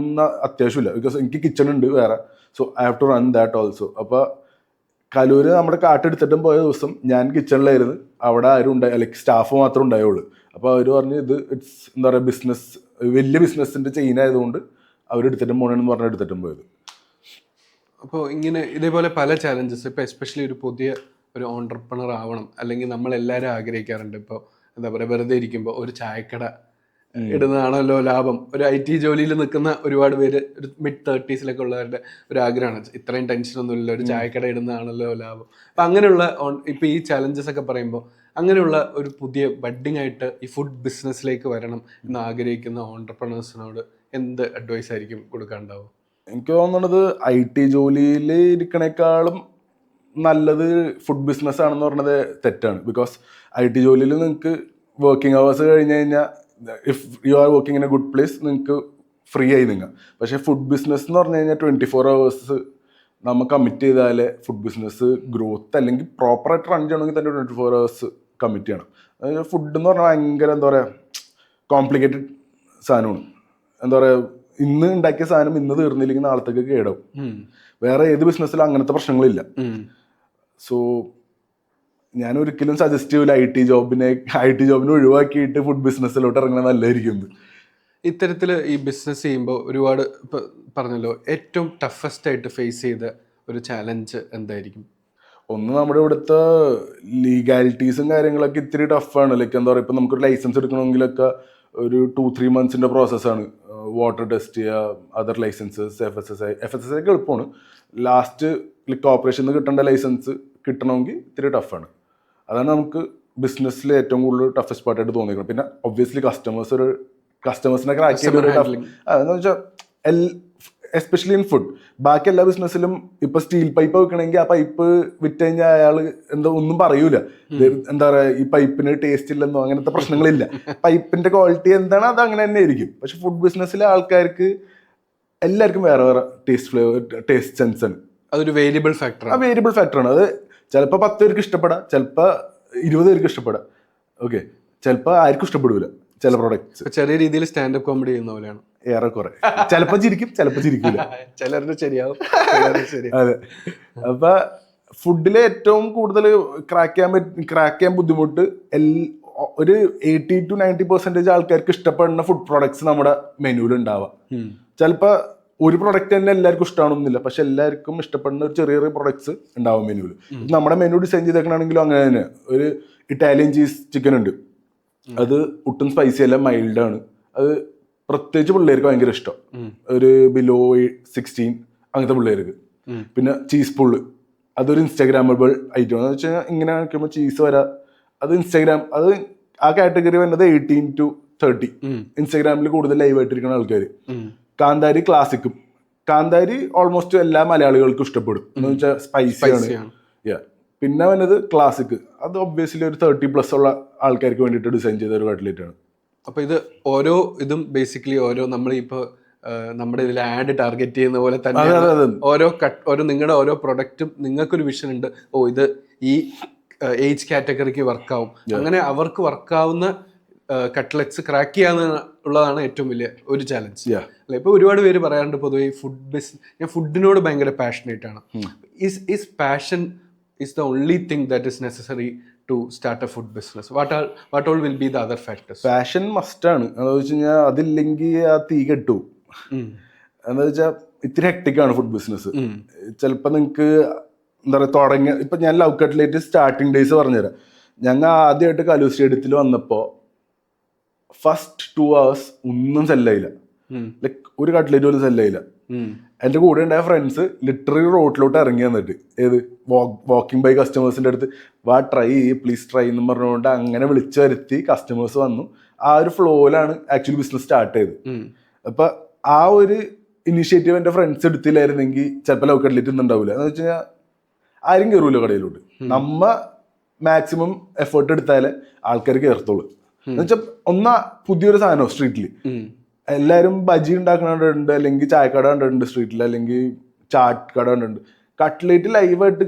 അത്യാവശ്യമില്ല. ബിക്കോസ് എനിക്ക് കിച്ചൺ ഉണ്ട് വേറെ. So I have to run that also. അപ്പോൾ കലൂര് നമ്മുടെ കാട്ടെടുത്തിട്ടും പോയ ദിവസം ഞാൻ കിച്ചണിലായിരുന്നു. അവിടെ ആരും ലൈക്ക് സ്റ്റാഫ് മാത്രമേ ഉണ്ടായുള്ളൂ. അപ്പോൾ അവർ പറഞ്ഞു ഇത് ഇറ്റ്സ് എന്താ പറയുക ബിസിനസ്, വലിയ ബിസിനസ്സിൻ്റെ ചെയിൻ ആയതുകൊണ്ട് അവരെടുത്തിട്ടും പോകണമെന്ന് പറഞ്ഞ് എടുത്തിട്ടും പോയത്. അപ്പോൾ ഇങ്ങനെ ഇതേപോലെ പല ചാലഞ്ചസ്, ഇപ്പോൾ എസ്പെഷ്യലി ഒരു പുതിയ ഒരു ഓൺടർപ്രണർ ആവണം, അല്ലെങ്കിൽ നമ്മളെല്ലാവരും ആഗ്രഹിക്കാറുണ്ട്. ഇപ്പോൾ എന്താ പറയുക, വെറുതെ ഇരിക്കുമ്പോൾ ഒരു ചായക്കട ഇടുന്നതാണല്ലോ ലാഭം. ഒരു IT ജോലിയിൽ നിൽക്കുന്ന ഒരുപാട് പേര്, ഒരു mid-30s ഉള്ളവരുടെ ഒരു ആഗ്രഹമാണ്, ഇത്രയും ടെൻഷനൊന്നുമില്ല, ഒരു ചായക്കട ഇടുന്നതാണല്ലോ ലാഭം. അപ്പം അങ്ങനെയുള്ള ഇപ്പോൾ ഈ ചാലഞ്ചസ് ഒക്കെ പറയുമ്പോൾ അങ്ങനെയുള്ള ഒരു പുതിയ ബഡ്ഡിങ് ആയിട്ട് ഈ ഫുഡ് ബിസിനസ്സിലേക്ക് വരണം എന്ന് ആഗ്രഹിക്കുന്ന ഓൺടർപ്രണേഴ്സിനോട് എന്ത് അഡ്വൈസ് ആയിരിക്കും കൊടുക്കാനുണ്ടാവും? എനിക്ക് തോന്നുന്നത് IT ജോലിയിൽ ഇരിക്കണേക്കാളും നല്ലത് ഫുഡ് ബിസിനസ് ആണെന്ന് പറഞ്ഞത് തെറ്റാണ്. ബിക്കോസ് IT ജോലിയിൽ നിങ്ങൾക്ക് വർക്കിംഗ് അവേഴ്സ് കഴിഞ്ഞ് കഴിഞ്ഞാൽ if you are working in A good place നിങ്ങൾക്ക് ഫ്രീ ആയി നിങ്ങൾ. പക്ഷേ ഫുഡ് ബിസിനസ് എന്ന് പറഞ്ഞു കഴിഞ്ഞാൽ 24 hours നമ്മൾ കമ്മിറ്റ് ചെയ്താലേ ഫുഡ് ബിസിനസ് ഗ്രോത്ത് അല്ലെങ്കിൽ പ്രോപ്പറായിട്ട് റൺ ചെയ്യണമെങ്കിൽ തന്നെ 24 hours കമ്മിറ്റ് ചെയ്യണം. അതായത് ഫുഡ് എന്ന് പറഞ്ഞാൽ ഭയങ്കര എന്താ പറയുക കോംപ്ലിക്കേറ്റഡ് സാധനമാണ്. എന്താ പറയുക, ഇന്ന് ഉണ്ടാക്കിയ സാധനം ഇന്ന് തീർന്നില്ലെങ്കിൽ നാളത്തേക്ക് കേടാവും. വേറെ ഏത് ബിസിനസ്സിലും അങ്ങനത്തെ പ്രശ്നങ്ങളില്ല. സോ ഞാൻ ഒരിക്കലും സജസ്റ്റ് ചെയ്യൂല IT ജോബിനെ ഒഴിവാക്കിയിട്ട് ഫുഡ് ബിസിനസ്സിലോട്ട് ഇറങ്ങുന്നത് നല്ലതായിരിക്കും. ഇത്തരത്തിൽ ഈ ബിസിനസ് ചെയ്യുമ്പോൾ ഒരുപാട് ഇപ്പോൾ പറഞ്ഞല്ലോ, ഏറ്റവും ടഫസ്റ്റ് ആയിട്ട് ഫേസ് ചെയ്ത ഒരു ചാലഞ്ച് എന്തായിരിക്കും? ഒന്ന്, നമ്മുടെ ഇവിടുത്തെ ലീഗാലിറ്റീസും കാര്യങ്ങളൊക്കെ ഇത്തിരി ടഫാണ്. ലൈക്ക് എന്താ പറയുക, ഇപ്പം നമുക്കൊരു ലൈസൻസ് എടുക്കണമെങ്കിലൊക്കെ ഒരു 2-3 months പ്രോസസ്സാണ്. വാട്ടർ ടെസ്റ്റ് ചെയ്യുക, അതർ ലൈസൻസസ്, FSSAI ഒക്കെ എളുപ്പമാണ്. ലാസ്റ്റ് കോർപ്പറേഷനിൽ നിന്ന് കിട്ടേണ്ട ലൈസൻസ് കിട്ടണമെങ്കിൽ ഇത്തിരി ടഫാണ്. അതാണ് നമുക്ക് ബിസിനസ്സിൽ ഏറ്റവും കൂടുതൽ ടഫസ്റ്റ് പാർട്ടായിട്ട് തോന്നിയിരിക്കുന്നത്. പിന്നെ ഒബ്വിയസ്ലി കസ്റ്റമേഴ്സിനെ ക്രാക്ക് ചെയ്ത് എന്ന് വെച്ചാൽ എസ്പെഷ്യലി ഇൻ ഫുഡ്. ബാക്കി എല്ലാ ബിസിനസ്സിലും ഇപ്പൊ സ്റ്റീൽ പൈപ്പ് വെക്കണമെങ്കിൽ ആ പൈപ്പ് വിറ്റ് കഴിഞ്ഞാൽ അയാൾ എന്താ ഒന്നും പറയൂല. എന്താ പറയുക, ഈ പൈപ്പിന് ടേസ്റ്റ് ഇല്ലെന്നോ അങ്ങനത്തെ പ്രശ്നങ്ങളില്ല. പൈപ്പിന്റെ ക്വാളിറ്റി എന്താണ് അത് അങ്ങനെ തന്നെ ആയിരിക്കും. പക്ഷെ ഫുഡ് ബിസിനസ്സിലെ ആൾക്കാർക്ക് എല്ലാവർക്കും വേറെ വേറെ ടേസ്റ്റ് സെൻസ് ആണ്. അതൊരു വേരിയബിൾ ഫാക്ടറാണ്. അത് ചിലപ്പോൾ 10 പേർക്ക് ഇഷ്ടപ്പെടാം, ചിലപ്പോൾ 20 പേർക്ക് ഇഷ്ടപ്പെടാം. ഓക്കെ, ചിലപ്പോൾ ആർക്കും ഇഷ്ടപ്പെടൂല ചില പ്രൊഡക്ട്സ്. ചെറിയ രീതിയിൽ സ്റ്റാൻഡപ്പ് കോമഡി ചെയ്യുന്ന പോലെയാണ് ഏറെക്കുറെ. ചിലപ്പോൾ ചിരിക്കും, ചിലപ്പോൾ ചിരിക്കില്ല. ചിലരുടെ ശരിയാവും. അതെ. അപ്പൊ ഫുഡിലെ ഏറ്റവും കൂടുതൽ ക്രാക്ക് ചെയ്യാൻ ബുദ്ധിമുട്ട് ഒരു 80-90% ആൾക്കാർക്ക് ഇഷ്ടപ്പെടുന്ന ഫുഡ് പ്രോഡക്ട്സ് നമ്മുടെ മെനുവിൽ ഉണ്ടാവാം. ചിലപ്പോൾ ഒരു പ്രൊഡക്റ്റ് തന്നെ എല്ലാവർക്കും ഇഷ്ടമാണെന്നില്ല, പക്ഷെ എല്ലാവർക്കും ഇഷ്ടപ്പെടുന്ന ഒരു ചെറിയ പ്രൊഡക്ട്സ് ഉണ്ടാവും മെനുവിൽ. നമ്മുടെ മെനു ഡിസൈൻ ചെയ്തേക്കണമെങ്കിലും അങ്ങനെ തന്നെ. ഒരു ഇറ്റാലിയൻ ചീസ് ചിക്കൻ ഉണ്ട്, അത് ഒട്ടും സ്പൈസി അല്ല, മൈൽഡാണ്. അത് പ്രത്യേകിച്ച് പിള്ളേർക്ക് ഭയങ്കര ഇഷ്ടം, ഒരു ബിലോ 16 അങ്ങനത്തെ പിള്ളേർക്ക്. പിന്നെ ചീസ് പുള്ള്, അതൊരു ഇൻസ്റ്റാഗ്രാമബിൾ ഐറ്റം എന്ന് വെച്ചാൽ ഇങ്ങനെ നോക്കുമ്പോൾ ചീസ് വരാ, അത് അത് ആ കാറ്റഗറി വരുന്നത് 18 to 30. ഇൻസ്റ്റാഗ്രാമിൽ കൂടുതൽ ലൈവ് ആയിട്ടിരിക്കുന്ന ആൾക്കാർ. കാന്താരി ക്ലാസിക്കും, കാന്താരി ഓൾമോസ്റ്റ് എല്ലാ മലയാളികൾക്കും ഇഷ്ടപ്പെടും എന്ന് വെച്ചാൽ സ്പൈസിയാണ്. പിന്നെ വന്നത് ക്ലാസിക്, അത് ഒബ്വിയസ്ലി ഒരു 30+ ഉള്ള ആൾക്കാർക്ക് വേണ്ടിയിട്ട് ഡിസൈൻ ചെയ്ത ഒരു കട്ട്ലേറ്റ് ആണ്. അപ്പൊ ഇത് ഓരോ ഇതും ബേസിക്കലി ഓരോ നമ്മളിപ്പോ നമ്മുടെ ഇതിൽ ആഡ് ടാർഗറ്റ് ചെയ്യുന്ന പോലെ തന്നെ ഓരോ നിങ്ങളുടെ ഓരോ പ്രൊഡക്റ്റും നിങ്ങൾക്കൊരു വിഷൻ ഉണ്ട്, ഇത് ഈ ഏജ് കാറ്റഗറിക്ക് വർക്കാവും. അങ്ങനെ അവർക്ക് വർക്കാവുന്ന കട്ട്ലറ്റ്സ് ക്രാക്ക് ചെയ്യാന്നുള്ളതാണ് ഏറ്റവും വലിയ ഒരു ചാലഞ്ച് അല്ലെ? ഇപ്പൊ ഒരുപാട് പേര് പറയാറുണ്ട് പൊതുവെ ഞാൻ ഫുഡിനോട് ഭയങ്കര പാഷനേറ്റ് ആണ്. Is passion is the only thing that is necessary to start a food business? What all will be the other factors? Passion must ആണ്. എന്താ വെച്ച് കഴിഞ്ഞാൽ അതില്ലെങ്കിൽ ആ തീ കെട്ടു. എന്താ വെച്ചാൽ ഇത്തിരി ഹെക്ടിക്കാണ് ഫുഡ് ബിസിനസ്. ചിലപ്പോൾ നിങ്ങൾക്ക് എന്താ പറയുക ഇപ്പം ഞാൻ ലവ് കട്ട്ലേറ്റ് സ്റ്റാർട്ടിങ് ഡേയ്സ് പറഞ്ഞുതരാം. ഞങ്ങൾ ആദ്യമായിട്ട് കലൂർ സ്റ്റേഡിയത്തിൽ വന്നപ്പോൾ ഫസ്റ്റ് 2 hours ഒന്നും സെല്ലായില്ല. ലൈക്ക് ഒരു കട്ട്ലേറ്റ് പോലും സെല്ലായില്ല. എൻ്റെ കൂടെ ഉണ്ടായ ഫ്രണ്ട്സ് ലിറ്ററലി റോഡിലോട്ട് ഇറങ്ങി വന്നിട്ട് വാക്കിംഗ് ബൈ കസ്റ്റമേഴ്സിൻ്റെ അടുത്ത് വാ ട്രൈ പ്ലീസ് ട്രൈ എന്ന് പറഞ്ഞുകൊണ്ട് അങ്ങനെ വിളിച്ചു വരുത്തി കസ്റ്റമേഴ്സ് വന്നു. ആ ഒരു ഫ്ലോയിലാണ് ആക്ച്വലി ബിസിനസ് സ്റ്റാർട്ട് ചെയ്തത്. അപ്പൊ ആ ഒരു ഇനിഷ്യേറ്റീവ് എൻ്റെ ഫ്രണ്ട്സ് എടുത്തില്ലായിരുന്നെങ്കിൽ ചിലപ്പോൾ ലവ് കട്ട്ലേറ്റ് ഒന്നും ഉണ്ടാവില്ല. എന്ന് വെച്ച് കഴിഞ്ഞാൽ ആരും കയറൂല കടയിലോട്ട്. നമ്മ മാക്സിമം എഫേർട്ട് എടുത്താലേ ആൾക്കാർ കയറത്തുള്ളൂ. എന്ന് വെച്ചാൽ പുതിയൊരു സാധനം സ്ട്രീറ്റിൽ എല്ലാവരും ബജി ഉണ്ടാക്കുന്നുണ്ട്, അല്ലെങ്കിൽ ചായക്കട കണ്ടിട്ടുണ്ട് സ്ട്രീറ്റിൽ, അല്ലെങ്കിൽ ചാട്ട് കട കണ്ടിട്ടുണ്ട്. കട്ട്ലേറ്റ് ലൈവായിട്ട്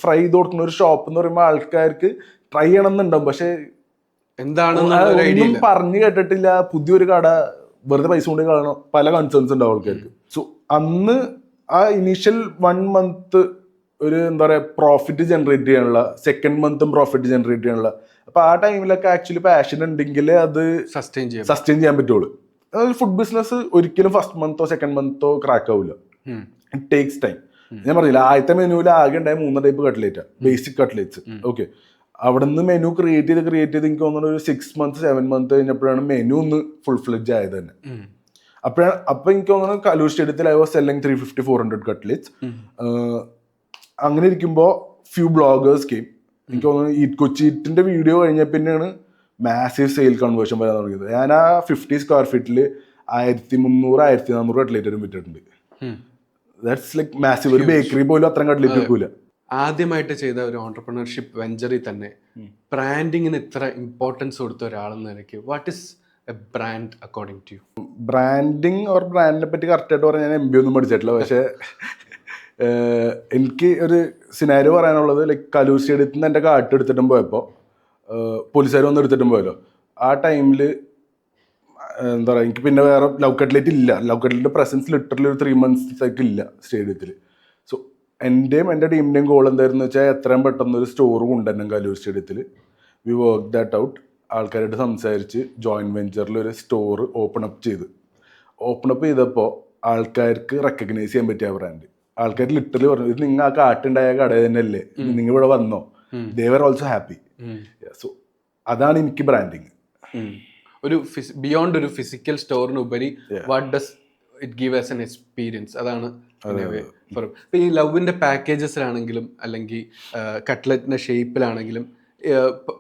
ഫ്രൈ ചെയ്ത് കൊടുക്കുന്ന ഒരു ഷോപ്പ് എന്ന് പറയുമ്പോൾ ആൾക്കാർക്ക് ട്രൈ ചെയ്യണം എന്നുണ്ടാവും. പക്ഷെ ഒന്നും പറഞ്ഞു കേട്ടിട്ടില്ല. പുതിയൊരു കട വെറുതെ പൈസ കൊണ്ട് കാണണം, പല കൺസേൺസ് ഉണ്ടാവും ആൾക്കാർക്ക്. സോ അന്ന് ആ ഇനീഷ്യൽ 1 month ഒരു എന്താ പറയാ പ്രോഫിറ്റ് ജനറേറ്റ് ചെയ്യാനുള്ള, സെക്കൻഡ് മന്തും പ്രോഫിറ്റ് ജനറേറ്റ് ചെയ്യാനുള്ള. അപ്പൊ ആ ടൈമിലൊക്കെ ആക്ച്വലി പാഷൻ ഉണ്ടെങ്കിൽ അത് സസ്റ്റെയിൻ ചെയ്യാൻ പറ്റുള്ളൂ. ഫുഡ് ബിസിനസ് ഒരിക്കലും first Manto second Manto crack ആവില്ല. It takes time. ഞാൻ പറഞ്ഞില്ല, ആദ്യത്തെ മെനുവിൽ ആകെ ഉണ്ടായ 3 type കട്ട്ലേറ്റാ, ബേസിക് കട്ട്ലേറ്റ്സ്. ഓക്കെ, അവിടെ നിന്ന് മെനു ക്രിയേറ്റ് ചെയ്ത് എനിക്ക് തോന്നുന്നു ഒരു 6 months 7 months കഴിഞ്ഞപ്പോഴാണ് മെനു ഒന്ന് ഫുൾ ഫ്ലെഡ്ജ് ആയത് തന്നെ. അപ്പൊ എനിക്ക് തോന്നുന്നു കലൂർ സ്റ്റേഡിയത്തിൽ ഐ വാസ് സെല്ലിംഗ് 350-400 കട്ട്ലേറ്റ്സ്. അങ്ങനെ ഇരിക്കുമ്പോൾ ഫ്യൂ ബ്ലോഗേഴ്സ് കെയിം. എനിക്ക് തോന്നുന്നു ഈറ്റ് കൊച്ചി ഈറ്റിന്റെ വീഡിയോ കഴിഞ്ഞ പിന്നെയാണ് മാസീവ് സെയിൽ കൺവേർഷൻ വരാൻ തുടങ്ങിയത്. ഞാൻ ആ 50 square feet 1300-1400 കട്ട്ലേറ്റ് വരും വിറ്റിട്ടുണ്ട്. That's like massive. ഒരു ബേക്കറി പോലും അത്രയും കട്ട്ലേറ്റ് വെക്കൂല. ആദ്യമായിട്ട് ചെയ്ത ഒരു ഓൺടർപ്രണർഷിപ്പ് വെഞ്ചറിൽ തന്നെ ബ്രാൻഡിങ്ങിന് ഇത്ര ഇമ്പോർട്ടൻസ് കൊടുത്ത ഒരാളെന്ന നിലയ്ക്ക് what is a brand according to you? Branding or ബ്രാൻഡിനെ പറ്റി കറക്റ്റായിട്ട് പറഞ്ഞാൽ ഞാൻ MBA ഒന്നും പഠിച്ചിട്ടില്ല. പക്ഷേ എനിക്ക് ഒരു സിനാരിയോ പറയാനുള്ളത്, ലൈക്ക് കലൂർ സ്റ്റേഡിയത്തിൽ നിന്ന് എൻ്റെ കാർട്ട് എടുത്തിട്ടും പോയപ്പോൾ പോലീസുകാർ വന്ന് എടുത്തിട്ടും പോയല്ലോ. ആ ടൈമിൽ എന്താ പറയുക, എനിക്ക് പിന്നെ വേറെ ലവ് കട്ട്ലേറ്റ് ഇല്ല. ലവ് കട്ട്ലേറ്റിൻ്റെ പ്രസൻസ് ലിറ്ററലി ഒരു 3 months ഇല്ല സ്റ്റേഡിയത്തിൽ. സോ എൻ്റെയും എൻ്റെ ടീമിൻ്റെയും ഗോൾ എന്തായിരുന്നു വെച്ചാൽ എത്രയും പെട്ടെന്ന് ഒരു സ്റ്റോർ കൊണ്ടുവരണം കലൂർ സ്റ്റേഡിയത്തിൽ. We work that out. ആൾക്കാരായിട്ട് സംസാരിച്ച് ജോയിൻറ്റ് വെഞ്ചറിൽ ഒരു സ്റ്റോർ ഓപ്പൺ അപ്പ് ചെയ്തപ്പോൾ ആൾക്കാർക്ക് റെക്കഗ്നൈസ് ചെയ്യാൻ പറ്റിയ ബ്രാൻഡ്. ആൾക്കാർ ലിറ്ററലി പറഞ്ഞു, ഇത് നിങ്ങൾ ആ കാട്ടുണ്ടായ കട തന്നെയല്ലേ, നിങ്ങൾ ഇവിടെ വന്നോ. They were also happy. So അതാണ് എനിക്ക് ബ്രാൻഡിങ്. ഒരു ബിയോണ്ട് ഒരു ഫിസിക്കൽ സ്റ്റോറിനുപരി what does it give as an experience, അതാണ്. ഇപ്പൊ ഈ ലവിന്റെ പാക്കേജസിലാണെങ്കിലും അല്ലെങ്കിൽ കട്ട്ലറ്റിന്റെ ഷേപ്പിലാണെങ്കിലും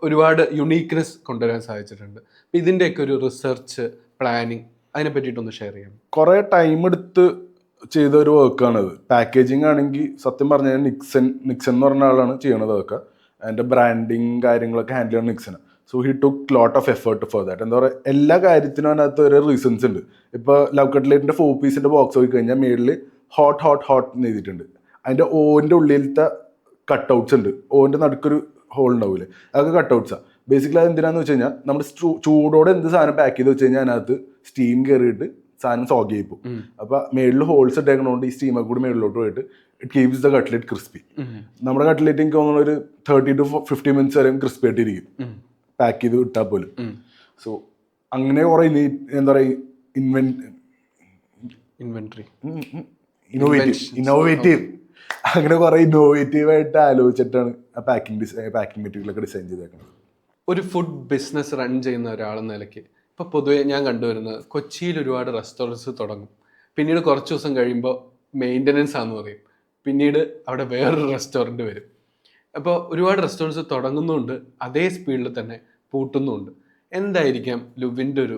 ഒരുപാട് യുണീക്നെസ് കൊണ്ടുവരാൻ സാധിച്ചിട്ടുണ്ട്. ഇതിന്റെയൊക്കെ ഒരു റിസർച്ച് പ്ലാനിങ് അതിനെ പറ്റിയിട്ടൊന്ന് ഷെയർ ചെയ്യാം. കുറെ ടൈം എടുത്ത് ചെയ്ത ഒരു വർക്കാണത്. പാക്കേജിങ് ആണെങ്കിൽ സത്യം പറഞ്ഞാൽ നിക്സൺ എന്ന് പറഞ്ഞ ആളാണ് ചെയ്യണത്. അതൊക്കെ അതിൻ്റെ ബ്രാൻഡിങ് കാര്യങ്ങളൊക്കെ ഹാൻഡിൽ ചെയ്യണം Nixon. So he took lot of effort for that. എന്താ പറയുക, എല്ലാ കാര്യത്തിനും അതിനകത്ത് ഒരു റീസൺസ് ഉണ്ട്. ഇപ്പോൾ ലവ് കട്ട്ലേറ്റിൻ്റെ 4 piece ബോക്സ് നോക്കി കഴിഞ്ഞാൽ മേളിൽ ഹോട്ട് എന്ന് എഴുതിയിട്ടുണ്ട്. അതിൻ്റെ ഓൻ്റെ ഉള്ളിലത്തെ കട്ടൗട്ട്സ് ഉണ്ട്. ഓൻ്റെ നടുക്കൊരു ഹോൾ ഉണ്ടാവില്ലേ, അതൊക്കെ കട്ടൗട്ട്സാണ്. ബേസിക്കലി അത് എന്തിനാന്ന് വെച്ച് കഴിഞ്ഞാൽ നമ്മൾ ചൂടോടെ എന്ത് സാധനം പാക്ക് ചെയ്ത് വെച്ച് കഴിഞ്ഞാൽ അതിനകത്ത് സ്റ്റീം കയറിയിട്ട് സാധനം സോഗ് ചെയ്യിപ്പോൾ. അപ്പൊ മേളിൽ ഹോൾസ് ഇട്ടേക്കണോണ്ട് ഈ സ്റ്റീമൊക്കെ കൂടി മേളിലോട്ട് പോയിട്ട് it keeps the cutlet crispy. നമ്മുടെ കട്ട്ലേറ്റ് എനിക്ക് തോന്നുന്ന ഒരു 30 to 50 minutes വരെ ക്രിസ്പി ആയിട്ടിരിക്കും പാക്ക് ചെയ്ത് ഇട്ടാൽ പോലും. സോ അങ്ങനെ കുറെ എന്താ പറയുക ഇന്നോവേറ്റീവ് അങ്ങനെ കുറെ ഇന്നോവേറ്റീവായിട്ട് ആലോചിച്ചിട്ടാണ് ആ പാക്കിംഗ് മെറ്റീരിയലൊക്കെ ഡിസൈൻ ചെയ്തേക്കുന്നത്. ഒരു ഫുഡ് ബിസിനസ് റൺ ചെയ്യുന്ന ഒരാളെന്ന നിലയ്ക്ക് ഇപ്പോൾ പൊതുവേ ഞാൻ കണ്ടുവരുന്നത് കൊച്ചിയിൽ ഒരുപാട് റെസ്റ്റോറൻറ്റ്സ് തുടങ്ങും, പിന്നീട് കുറച്ച് ദിവസം കഴിയുമ്പോൾ മെയിൻ്റനൻസ് ആണെന്ന് പറയും, പിന്നീട് അവിടെ വേറൊരു റെസ്റ്റോറൻറ്റ് വരും. അപ്പോൾ ഒരുപാട് റെസ്റ്റോറൻറ്റ്സ് തുടങ്ങുന്നുണ്ട്, അതേ സ്പീഡിൽ തന്നെ പൂട്ടുന്നുമുണ്ട്. എന്തായിരിക്കാം ലുവിൻ്റെ ഒരു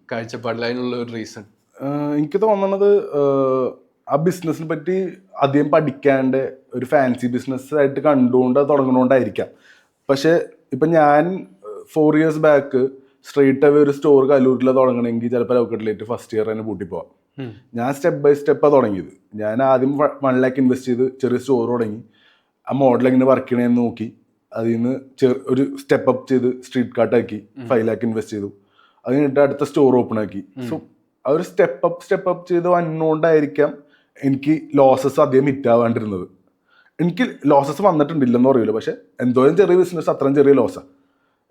കാഴ്ചപ്പാടിൽ അതിനുള്ള ഒരു റീസൺ? എനിക്ക് തോന്നുന്നത് ആ ബിസിനസ്സിനെ പറ്റി അധികം പഠിക്കാണ്ട് ഒരു ഫാൻസി ബിസിനസ് ആയിട്ട് കണ്ടുകൊണ്ട് തുടങ്ങുന്നതുകൊണ്ടായിരിക്കാം. പക്ഷേ ഇപ്പം ഞാൻ 4 years ബാക്ക് സ്ട്രെയിറ്റ് അവേ ഒരു സ്റ്റോർ കലൂരിൽ തുടങ്ങണമെങ്കിൽ ചിലപ്പോൾ ലവ് കട്ട്ലേറ്റ് ഫസ്റ്റ് ഇയർ തന്നെ പൂട്ടിപ്പോവാം. ഞാൻ സ്റ്റെപ്പ് ബൈ സ്റ്റെപ്പാണ് തുടങ്ങിയത്. ഞാൻ ആദ്യം 1 lakh ഇൻവെസ്റ്റ് ചെയ്ത് ചെറിയ സ്റ്റോർ തുടങ്ങി. ആ മോഡൽ എങ്ങനെ വർക്ക് ചെയ്യണമെന്ന് നോക്കി, അതിൽ നിന്ന് ഒരു സ്റ്റെപ്പ് അപ്പ് ചെയ്ത് സ്ട്രീറ്റ് കാർട്ടാക്കി 5 lakh ഇൻവെസ്റ്റ് ചെയ്തു. അത് കഴിഞ്ഞിട്ട് അടുത്ത സ്റ്റോർ ഓപ്പൺ ആക്കി. സോ ആ ഒരു സ്റ്റെപ്പ് അപ്പ് ചെയ്ത് വന്നുകൊണ്ടായിരിക്കാം എനിക്ക് ലോസസ് അധികം ഹിറ്റാവാണ്ടിരുന്നത്. എനിക്ക് ലോസസ് വന്നിട്ടുണ്ടില്ലെന്ന് പറയൂല, പക്ഷെ എന്തോരം ചെറിയ ബിസിനസ് അത്രയും ചെറിയ ലോസാണ്,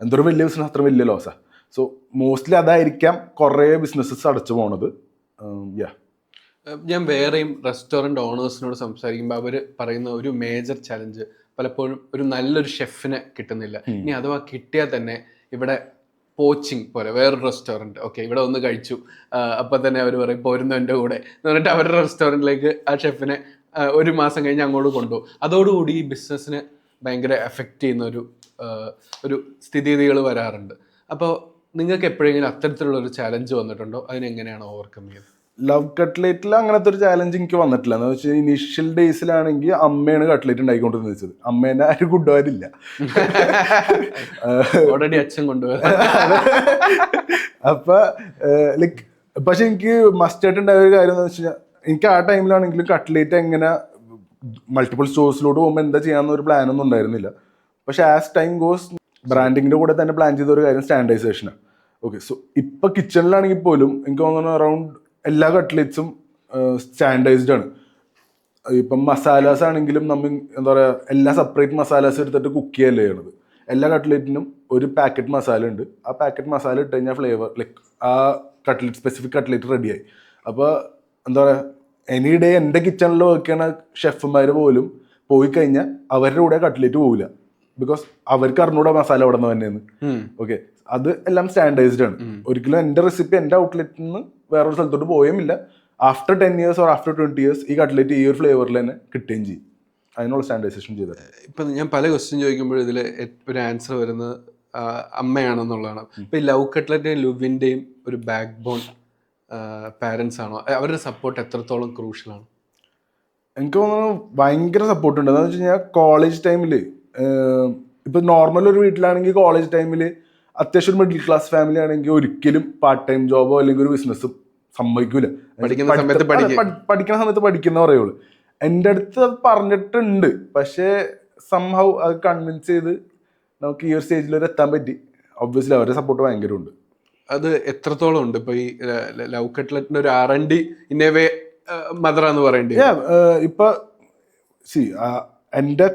എന്തോരം വലിയ ബിസിനസ് അത്രയും വലിയ ലോസാണ്. സോ മോസ്റ്റ്ലി അതായിരിക്കാം കുറേ ബിസിനസ്സസ് അടച്ചു പോണത്. ഞാൻ വേറെയും റെസ്റ്റോറൻറ്റ് ഓണേഴ്സിനോട് സംസാരിക്കുമ്പോൾ അവർ പറയുന്ന ഒരു മേജർ ചലഞ്ച് പലപ്പോഴും ഒരു നല്ലൊരു ഷെഫിനെ കിട്ടുന്നില്ല. ഇനി അഥവാ കിട്ടിയാൽ തന്നെ ഇവിടെ പോച്ചിങ് പോലെ വേറൊരു റെസ്റ്റോറൻറ്റ്, ഓക്കെ ഇവിടെ ഒന്ന് കഴിച്ചു, അപ്പം തന്നെ അവർ പറയും പോരുന്നു എൻ്റെ കൂടെ എന്ന് പറഞ്ഞിട്ട് അവരുടെ റെസ്റ്റോറൻറ്റിലേക്ക് ആ ഷെഫിനെ 1 മാസം കഴിഞ്ഞ് അങ്ങോട്ട് കൊണ്ടുപോകും. അതോടുകൂടി ഈ ബിസിനസ്സിനെ ഭയങ്കര എഫക്റ്റ് ചെയ്യുന്ന ഒരു സ്ഥിതിഗതികൾ വരാറുണ്ട്. അപ്പോൾ നിങ്ങൾക്ക് എപ്പോഴെങ്കിലും അത്തരത്തിലുള്ള ഒരു ചാലഞ്ച് വന്നിട്ടുണ്ടോ? അതിനെങ്ങനെയാണ് ഓവർകം ചെയ്തത്? ലവ് കട്ട്ലേറ്റിൽ അങ്ങനത്തെ ഒരു ചാലഞ്ച് എനിക്ക് വന്നിട്ടില്ല. എന്ന് വെച്ചാൽ ഇനീഷ്യൽ ഡേയ്സിലാണെങ്കിൽ അമ്മയാണ് കട്ട്ലേറ്റ് ഉണ്ടാക്കിക്കൊണ്ടിരുന്നത് വെച്ചത്. അമ്മേനെ ആരും കൊണ്ടുപോകാനില്ല. ഓൾറെഡി അച്ഛൻ കൊണ്ടുപോകാൻ. അപ്പൊ ലൈക്ക് പക്ഷെ എനിക്ക് മസ്റ്റ് ആയിട്ട് ഉണ്ടായ ഒരു കാര്യം എന്ന് വെച്ച് കഴിഞ്ഞാൽ എനിക്ക് ആ ടൈമിലാണെങ്കിലും കട്ട്ലേറ്റ് എങ്ങനെ മൾട്ടിപ്പിൾ സ്റ്റോഴ്സിലോട്ട് പോകുമ്പോൾ എന്താ ചെയ്യാമെന്ന ഒരു പ്ലാനൊന്നും ഉണ്ടായിരുന്നില്ല. പക്ഷെ ആസ് ടൈം ഗോസ് ബ്രാൻഡിങ്ങിന്റെ കൂടെ തന്നെ പ്ലാൻ ചെയ്ത ഒരു കാര്യം സ്റ്റാൻഡേർഡൈസേഷനാണ്. ഓക്കെ, സോ ഇപ്പൊ കിച്ചണിലാണെങ്കിൽ പോലും എനിക്ക് തോന്നുന്നു അറൗണ്ട് എല്ലാ കട്ട്ലേറ്റ്സും സ്റ്റാൻഡേർഡൈസ്ഡ് ആണ്. ഇപ്പം മസാലാസ് ആണെങ്കിലും നമ്മൾ എന്താ പറയുക എല്ലാ സെപ്പറേറ്റ് മസാലാസ് എടുത്തിട്ട് കുക്ക് ചെയ്യല്ലേ ചെയ്യണത്. എല്ലാ കട്ട്ലേറ്റിനും ഒരു പാക്കറ്റ് മസാല ഉണ്ട്. ആ പാക്കറ്റ് മസാല ഇട്ട് കഴിഞ്ഞാൽ ഫ്ലേവർ ലൈക്ക് ആ കട്ട്ലേറ്റ് സ്പെസിഫിക് കട്ട്ലേറ്റ് റെഡിയായി. അപ്പോൾ എന്താ പറയുക എനി ഡേ എൻ്റെ കിച്ചണിൽ വർക്ക് ചെയ്യണ ഷെഫുമാർ പോലും പോയി കഴിഞ്ഞാൽ അവരുടെ കൂടെ കട്ട്ലേറ്റ് പോവില്ല. ബിക്കോസ് അവർക്ക് അറിഞ്ഞൂടെ മസാല അവിടെ നിന്ന് തന്നെയെന്ന്. ഓക്കെ, അത് എല്ലാം സ്റ്റാൻഡേർഡൈസ്ഡ് ആണ്. ഒരിക്കലും എൻ്റെ റെസിപ്പി എൻ്റെ ഔട്ട്ലെറ്റിൽ നിന്ന് വേറൊരു സ്ഥലത്തോട്ട് പോയുമില്ല. After 10 years or after 20 years ഈ കട്ട്ലേറ്റ് ഈ ഒരു ഫ്ലേവറിൽ തന്നെ കിട്ടുകയും ചെയ്യും. അതിനുള്ള സ്റ്റാൻഡേർഡൈസേഷൻ ചെയ്തത്. ഇപ്പം ഞാൻ പല ക്വസ്റ്റ്യൻ ചോദിക്കുമ്പോഴും ഇതിൽ ഒരു ആൻസർ വരുന്നത് അമ്മയാണെന്നുള്ളതാണ്. ഇപ്പം ഈ ലവ് കട്ട്ലറ്റിൻ്റെയും ലുവിൻ്റെയും ഒരു ബാക്ക് ബോൺ പാരൻസ് ആണോ? അവരുടെ സപ്പോർട്ട് എത്രത്തോളം ക്രൂഷ്യലാണ്? എനിക്ക് തോന്നുന്നു ഭയങ്കര സപ്പോർട്ട് ഉണ്ട്. എന്താണെന്ന് വെച്ച് കഴിഞ്ഞാൽ കോളേജ് ടൈമിൽ ഇപ്പം നോർമൽ ഒരു വീട്ടിലാണെങ്കിൽ കോളേജ് ടൈമിൽ അത്യാവശ്യം മിഡിൽ ക്ലാസ് ഫാമിലി ആണെങ്കിൽ ഒരിക്കലും പാർട്ട് ടൈം ജോബോ അല്ലെങ്കിൽ ഒരു ബിസിനസ്സും സമ്മതിക്കൂല. പഠിക്കുന്ന സമയത്ത് പഠിക്കുന്ന പറയുള്ളൂ. എൻ്റെ അടുത്ത് അത് പറഞ്ഞിട്ടുണ്ട്. പക്ഷേ സംഹൗ അത് കൺവിൻസ് ചെയ്ത് നമുക്ക് ഈ ഒരു സ്റ്റേജിൽ വരെ എത്താൻ പറ്റി. ഒബ്വിയസ്ലി അവരുടെ സപ്പോർട്ട് ഭയങ്കര ഉണ്ട്. അത് എത്രത്തോളം ഉണ്ട്? ഇപ്പൊ ഈ ലവ് കട്ട്ലറ്റിന്റെ ഒരു R&D ഇന്നേവേ മദറാന്ന് പറയേണ്ടി. ഇപ്പൊ എൻ്റെ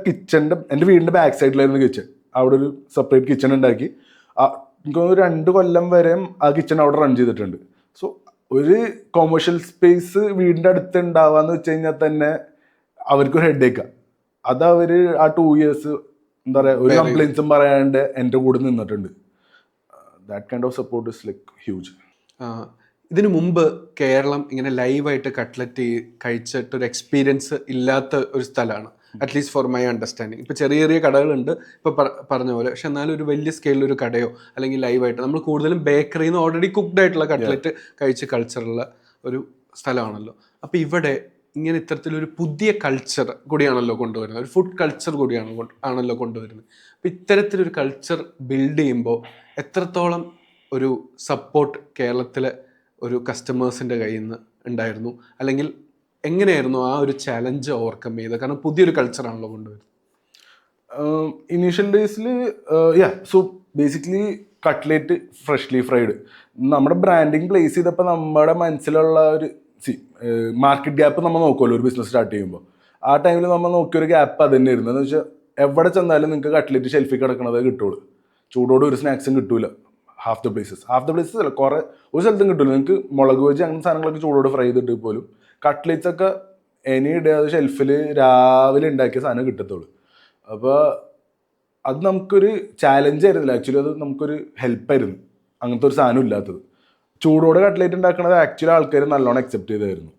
വീടിന്റെ ബാക്ക് സൈഡിലായിരുന്നു കിച്ചൺ. അവിടെ ഒരു സെപ്പറേറ്റ് കിച്ചൺ ഉണ്ടാക്കി. എനിക്ക് തോന്നുന്നു 2 കൊല്ലം വരെ ആ കിച്ചൺ അവിടെ റൺ ചെയ്തിട്ടുണ്ട്. സോ ഒരു കൊമേഴ്ഷ്യൽ സ്പേസ് വീടിന്റെ അടുത്ത് ഉണ്ടാവാന്ന് വെച്ച് കഴിഞ്ഞാൽ തന്നെ അവർക്കൊരു ഹെഡേക്കാണ്. അത് അവര് ആ 2 years എന്താ പറയാ ഒരു കംപ്ലൈൻസും പറയാണ്ട് എൻ്റെ കൂടെ നിന്നിട്ടുണ്ട്. That kind of support is like huge. ഇതിനു മുമ്പ് കേരളം ഇങ്ങനെ ലൈവായിട്ട് കട്ട്ലറ്റ് കഴിച്ചിട്ടൊരു എക്സ്പീരിയൻസ് ഇല്ലാത്ത ഒരു സ്ഥലമാണ്, അറ്റ്ലീസ്റ്റ് ഫോർ മൈ അണ്ടർസ്റ്റാൻഡിങ്. ഇപ്പോൾ ചെറിയ ചെറിയ കടകളുണ്ട് ഇപ്പോൾ പറഞ്ഞ പോലെ, പക്ഷെ എന്നാലും ഒരു വലിയ സ്കെയിലിൽ ഒരു കടയോ അല്ലെങ്കിൽ ലൈവായിട്ട് നമ്മൾ കൂടുതലും ബേക്കറിയിൽ നിന്ന് ഓൾറെഡി കുക്ക്ഡ് ആയിട്ടുള്ള കട്ട്ലറ്റ് കഴിച്ച് കൾച്ചറുള്ള ഒരു സ്ഥലമാണല്ലോ. അപ്പോൾ ഇവിടെ ഇങ്ങനെ ഇത്തരത്തിലൊരു പുതിയ കൾച്ചർ കൂടിയാണല്ലോ കൊണ്ടുവരുന്നത്, ഒരു ഫുഡ് കൾച്ചർ ആണല്ലോ കൊണ്ടുവരുന്നത്. അപ്പോൾ ഇത്തരത്തിലൊരു കൾച്ചർ ബിൽഡ് ചെയ്യുമ്പോൾ എത്രത്തോളം ഒരു സപ്പോർട്ട് കേരളത്തിലെ ഒരു കസ്റ്റമേഴ്സിൻ്റെ കയ്യിൽ നിന്ന് ഉണ്ടായിരുന്നു, അല്ലെങ്കിൽ എങ്ങനെയായിരുന്നു ആ ഒരു ചാലഞ്ച് ഓവർകം ചെയ്തത്? കാരണം പുതിയൊരു കൾച്ചറാണല്ലോ കൊണ്ടുവരുന്നത്. ഇനീഷ്യൽ ഡേയ്സിൽ so basically cutlet freshly fried നമ്മുടെ ബ്രാൻഡിങ് പ്ലേസ് ചെയ്തപ്പോൾ നമ്മുടെ മനസ്സിലുള്ള ഒരു മാർക്കറ്റ് ഗ്യാപ്പ് നമ്മൾ നോക്കുമല്ലോ ഒരു ബിസിനസ് സ്റ്റാർട്ട് ചെയ്യുമ്പോൾ. ആ ടൈമിൽ നമ്മൾ നോക്കിയൊരു ഗ്യാപ്പ് അത് തന്നെ ഇരുന്നു. എന്ന് വെച്ചാൽ എവിടെ ചെന്നാലും നിങ്ങൾക്ക് കട്ട്ലേറ്റ് ഷെൽഫിൽ കിടക്കണതേ കിട്ടുള്ളൂ. ചൂടോട് ഒരു സ്നാക്സും കിട്ടൂല. ഹാഫ് ദ പ്ലേസസ് അല്ല, കുറേ ഒരു സ്ഥലത്തും കിട്ടില്ല. നിങ്ങൾക്ക് മുളക് വെച്ച് അങ്ങനെ സാധനങ്ങളൊക്കെ ചൂടോട് ഫ്രൈ ചെയ്തിട്ട് പോലും കട്ട്ലേറ്റ്സ് ഒക്കെ എനി ഡേ അത് ഷെൽഫിൽ രാവിലെ ഉണ്ടാക്കിയ സാധനം കിട്ടത്തുള്ളൂ. അപ്പോൾ അത് നമുക്കൊരു ചാലഞ്ച് ആയിരുന്നില്ല, ആക്ച്വലി അത് നമുക്കൊരു ഹെൽപ്പായിരുന്നു അങ്ങനത്തെ ഒരു സാധനം ഇല്ലാത്തത്. ചൂടോടെ കട്ട്ലേറ്റ് ഉണ്ടാക്കുന്നത് ആക്ച്വലി ആൾക്കാർ നല്ലോണം അക്സെപ്റ്റ് ചെയ്തായിരുന്നു.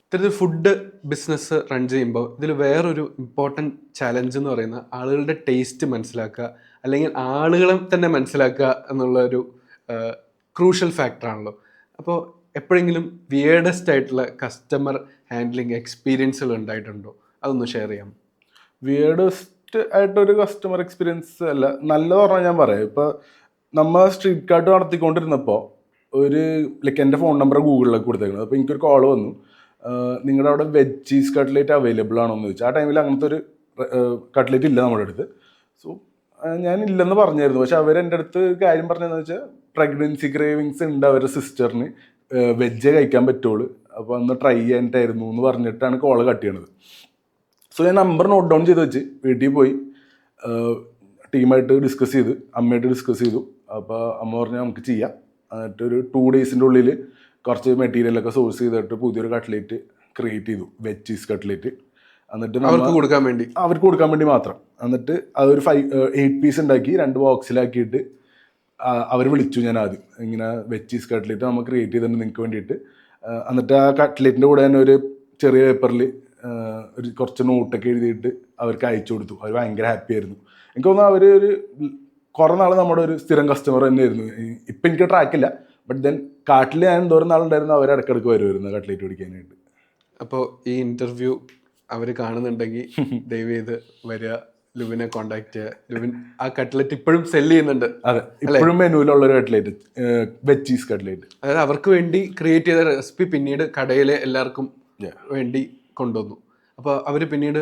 ഇത്തരത്തിൽ ഫുഡ് ബിസിനസ് റൺ ചെയ്യുമ്പോൾ ഇതിൽ വേറൊരു ഇമ്പോർട്ടൻറ്റ് ചാലഞ്ച് എന്ന് പറയുന്നത് ആളുകളുടെ ടേസ്റ്റ് മനസ്സിലാക്കുക, അല്ലെങ്കിൽ ആളുകളെ തന്നെ മനസ്സിലാക്കുക എന്നുള്ളൊരു ക്രൂഷ്യൽ ഫാക്ടറാണല്ലോ. അപ്പോൾ എപ്പോഴെങ്കിലും വിയേർഡസ്റ്റ് ആയിട്ടുള്ള കസ്റ്റമർ ഹാൻഡ്ലിങ് എക്സ്പീരിയൻസുകൾ ഉണ്ടായിട്ടുണ്ടോ? അതൊന്ന് ഷെയർ ചെയ്യാം. വിയേർഡസ്റ്റ് ആയിട്ടൊരു കസ്റ്റമർ എക്സ്പീരിയൻസ് അല്ല, നല്ലത് പറഞ്ഞാൽ ഞാൻ പറയാം. ഇപ്പോൾ നമ്മൾ സ്ട്രീറ്റ് കാർട്ട് നടത്തിക്കൊണ്ടിരുന്നപ്പോൾ ഒരു ലൈക്ക് എൻ്റെ ഫോൺ നമ്പർ ഗൂഗിളിലേക്ക് കൊടുത്തേക്കുന്നത്. അപ്പോൾ എനിക്കൊരു കോൾ വന്നു, നിങ്ങളുടെ അവിടെ വെജ് ചീസ് കട്ട്ലേറ്റ് അവൈലബിൾ ആണോ എന്ന് ചോദിച്ചു. ആ ടൈമിൽ അങ്ങനത്തെ ഒരു കട്ട്ലേറ്റ് ഇല്ല നമ്മുടെ അടുത്ത്. സോ ഞാൻ ഇല്ലെന്ന് പറഞ്ഞായിരുന്നു. പക്ഷെ അവരെൻ്റെ അടുത്ത് കാര്യം പറഞ്ഞതെന്ന് വെച്ചാൽ പ്രഗ്നൻസി ക്രേവിങ്സ് ഉണ്ട് അവരുടെ സിസ്റ്ററിന്, വെജ് കഴിക്കാൻ പറ്റുള്ളൂ, അപ്പോൾ ഒന്ന് ട്രൈ ചെയ്യാനായിട്ടായിരുന്നു എന്ന് പറഞ്ഞിട്ടാണ് കോള് കട്ട് ചെയ്യണത്. സോ ഞാൻ നമ്പർ നോട്ട് ഡൗൺ ചെയ്ത് വെച്ച് വീട്ടിൽ പോയി ടീമായിട്ട് ഡിസ്കസ് ചെയ്ത് അമ്മയായിട്ട് ഡിസ്കസ് ചെയ്തു. അപ്പോൾ അമ്മ പറഞ്ഞു നമുക്ക് ചെയ്യാം. എന്നിട്ടൊരു 2 days ഉള്ളിൽ കുറച്ച് മെറ്റീരിയലൊക്കെ സോഴ്സ് ചെയ്തിട്ട് പുതിയൊരു കട്ട്ലേറ്റ് ക്രിയേറ്റ് ചെയ്തു, വെജ് ചീസ് കട്ട്ലേറ്റ്. എന്നിട്ട് അവർക്ക് കൊടുക്കാൻ വേണ്ടി മാത്രം. എന്നിട്ട് അതൊരു 8 പീസ് ഉണ്ടാക്കി 2 ബോക്സിലാക്കിയിട്ട് അവർ വിളിച്ചു. ഞാൻ ആദ്യം ഇങ്ങനെ വെജ് ചീസ് കട്ട്ലേറ്റ് നമ്മൾ ക്രിയേറ്റ് ചെയ്തിട്ടുണ്ട് നിങ്ങൾക്ക് വേണ്ടിയിട്ട്. എന്നിട്ട് ആ കട്ട്ലേറ്റിൻ്റെ കൂടെ തന്നെ ഒരു ചെറിയ പേപ്പറിൽ ഒരു കുറച്ച് നോട്ടൊക്കെ എഴുതിയിട്ട് അവർക്ക് അയച്ചു കൊടുത്തു. അവർ ഭയങ്കര ഹാപ്പി ആയിരുന്നു. എനിക്ക് തോന്നുന്നു അവർ ഒരു കുറേ നാൾ നമ്മുടെ ഒരു സ്ഥിരം കസ്റ്റമർ തന്നെയായിരുന്നു. ഇപ്പം എനിക്ക് ട്രാക്കില്ല, ബട്ട് ദെൻ കാട്ടിൽ ഞാൻ എന്തോരം നാളുണ്ടായിരുന്നു അവർ ഇടയ്ക്കിടയ്ക്ക് വരുമായിരുന്നു കട്ട്ലേറ്റ് പിടിക്കാനായിട്ട്. അപ്പോൾ ഈ ഇൻ്റർവ്യൂ അവർ കാണുന്നുണ്ടെങ്കിൽ ദയവ് ചെയ്ത് വരിക, ലുവിനെ കോണ്ടാക്ട് ചെയ്യുക. ലുവിൻ ആ കട്ട്ലറ്റ് ഇപ്പോഴും സെല് ചെയ്യുന്നുണ്ട്. അതെ, ഇപ്പോഴും മെനുവിലുള്ള ഒരു കട്ട്ലേറ്റ്, വെജ് ചീസ് കട്ട്ലേറ്റ്. അതായത് അവർക്ക് വേണ്ടി ക്രിയേറ്റ് ചെയ്ത റെസിപ്പി പിന്നീട് കടയിലെ എല്ലാവർക്കും വേണ്ടി കൊണ്ടുവന്നു. അപ്പോൾ അവർ പിന്നീട്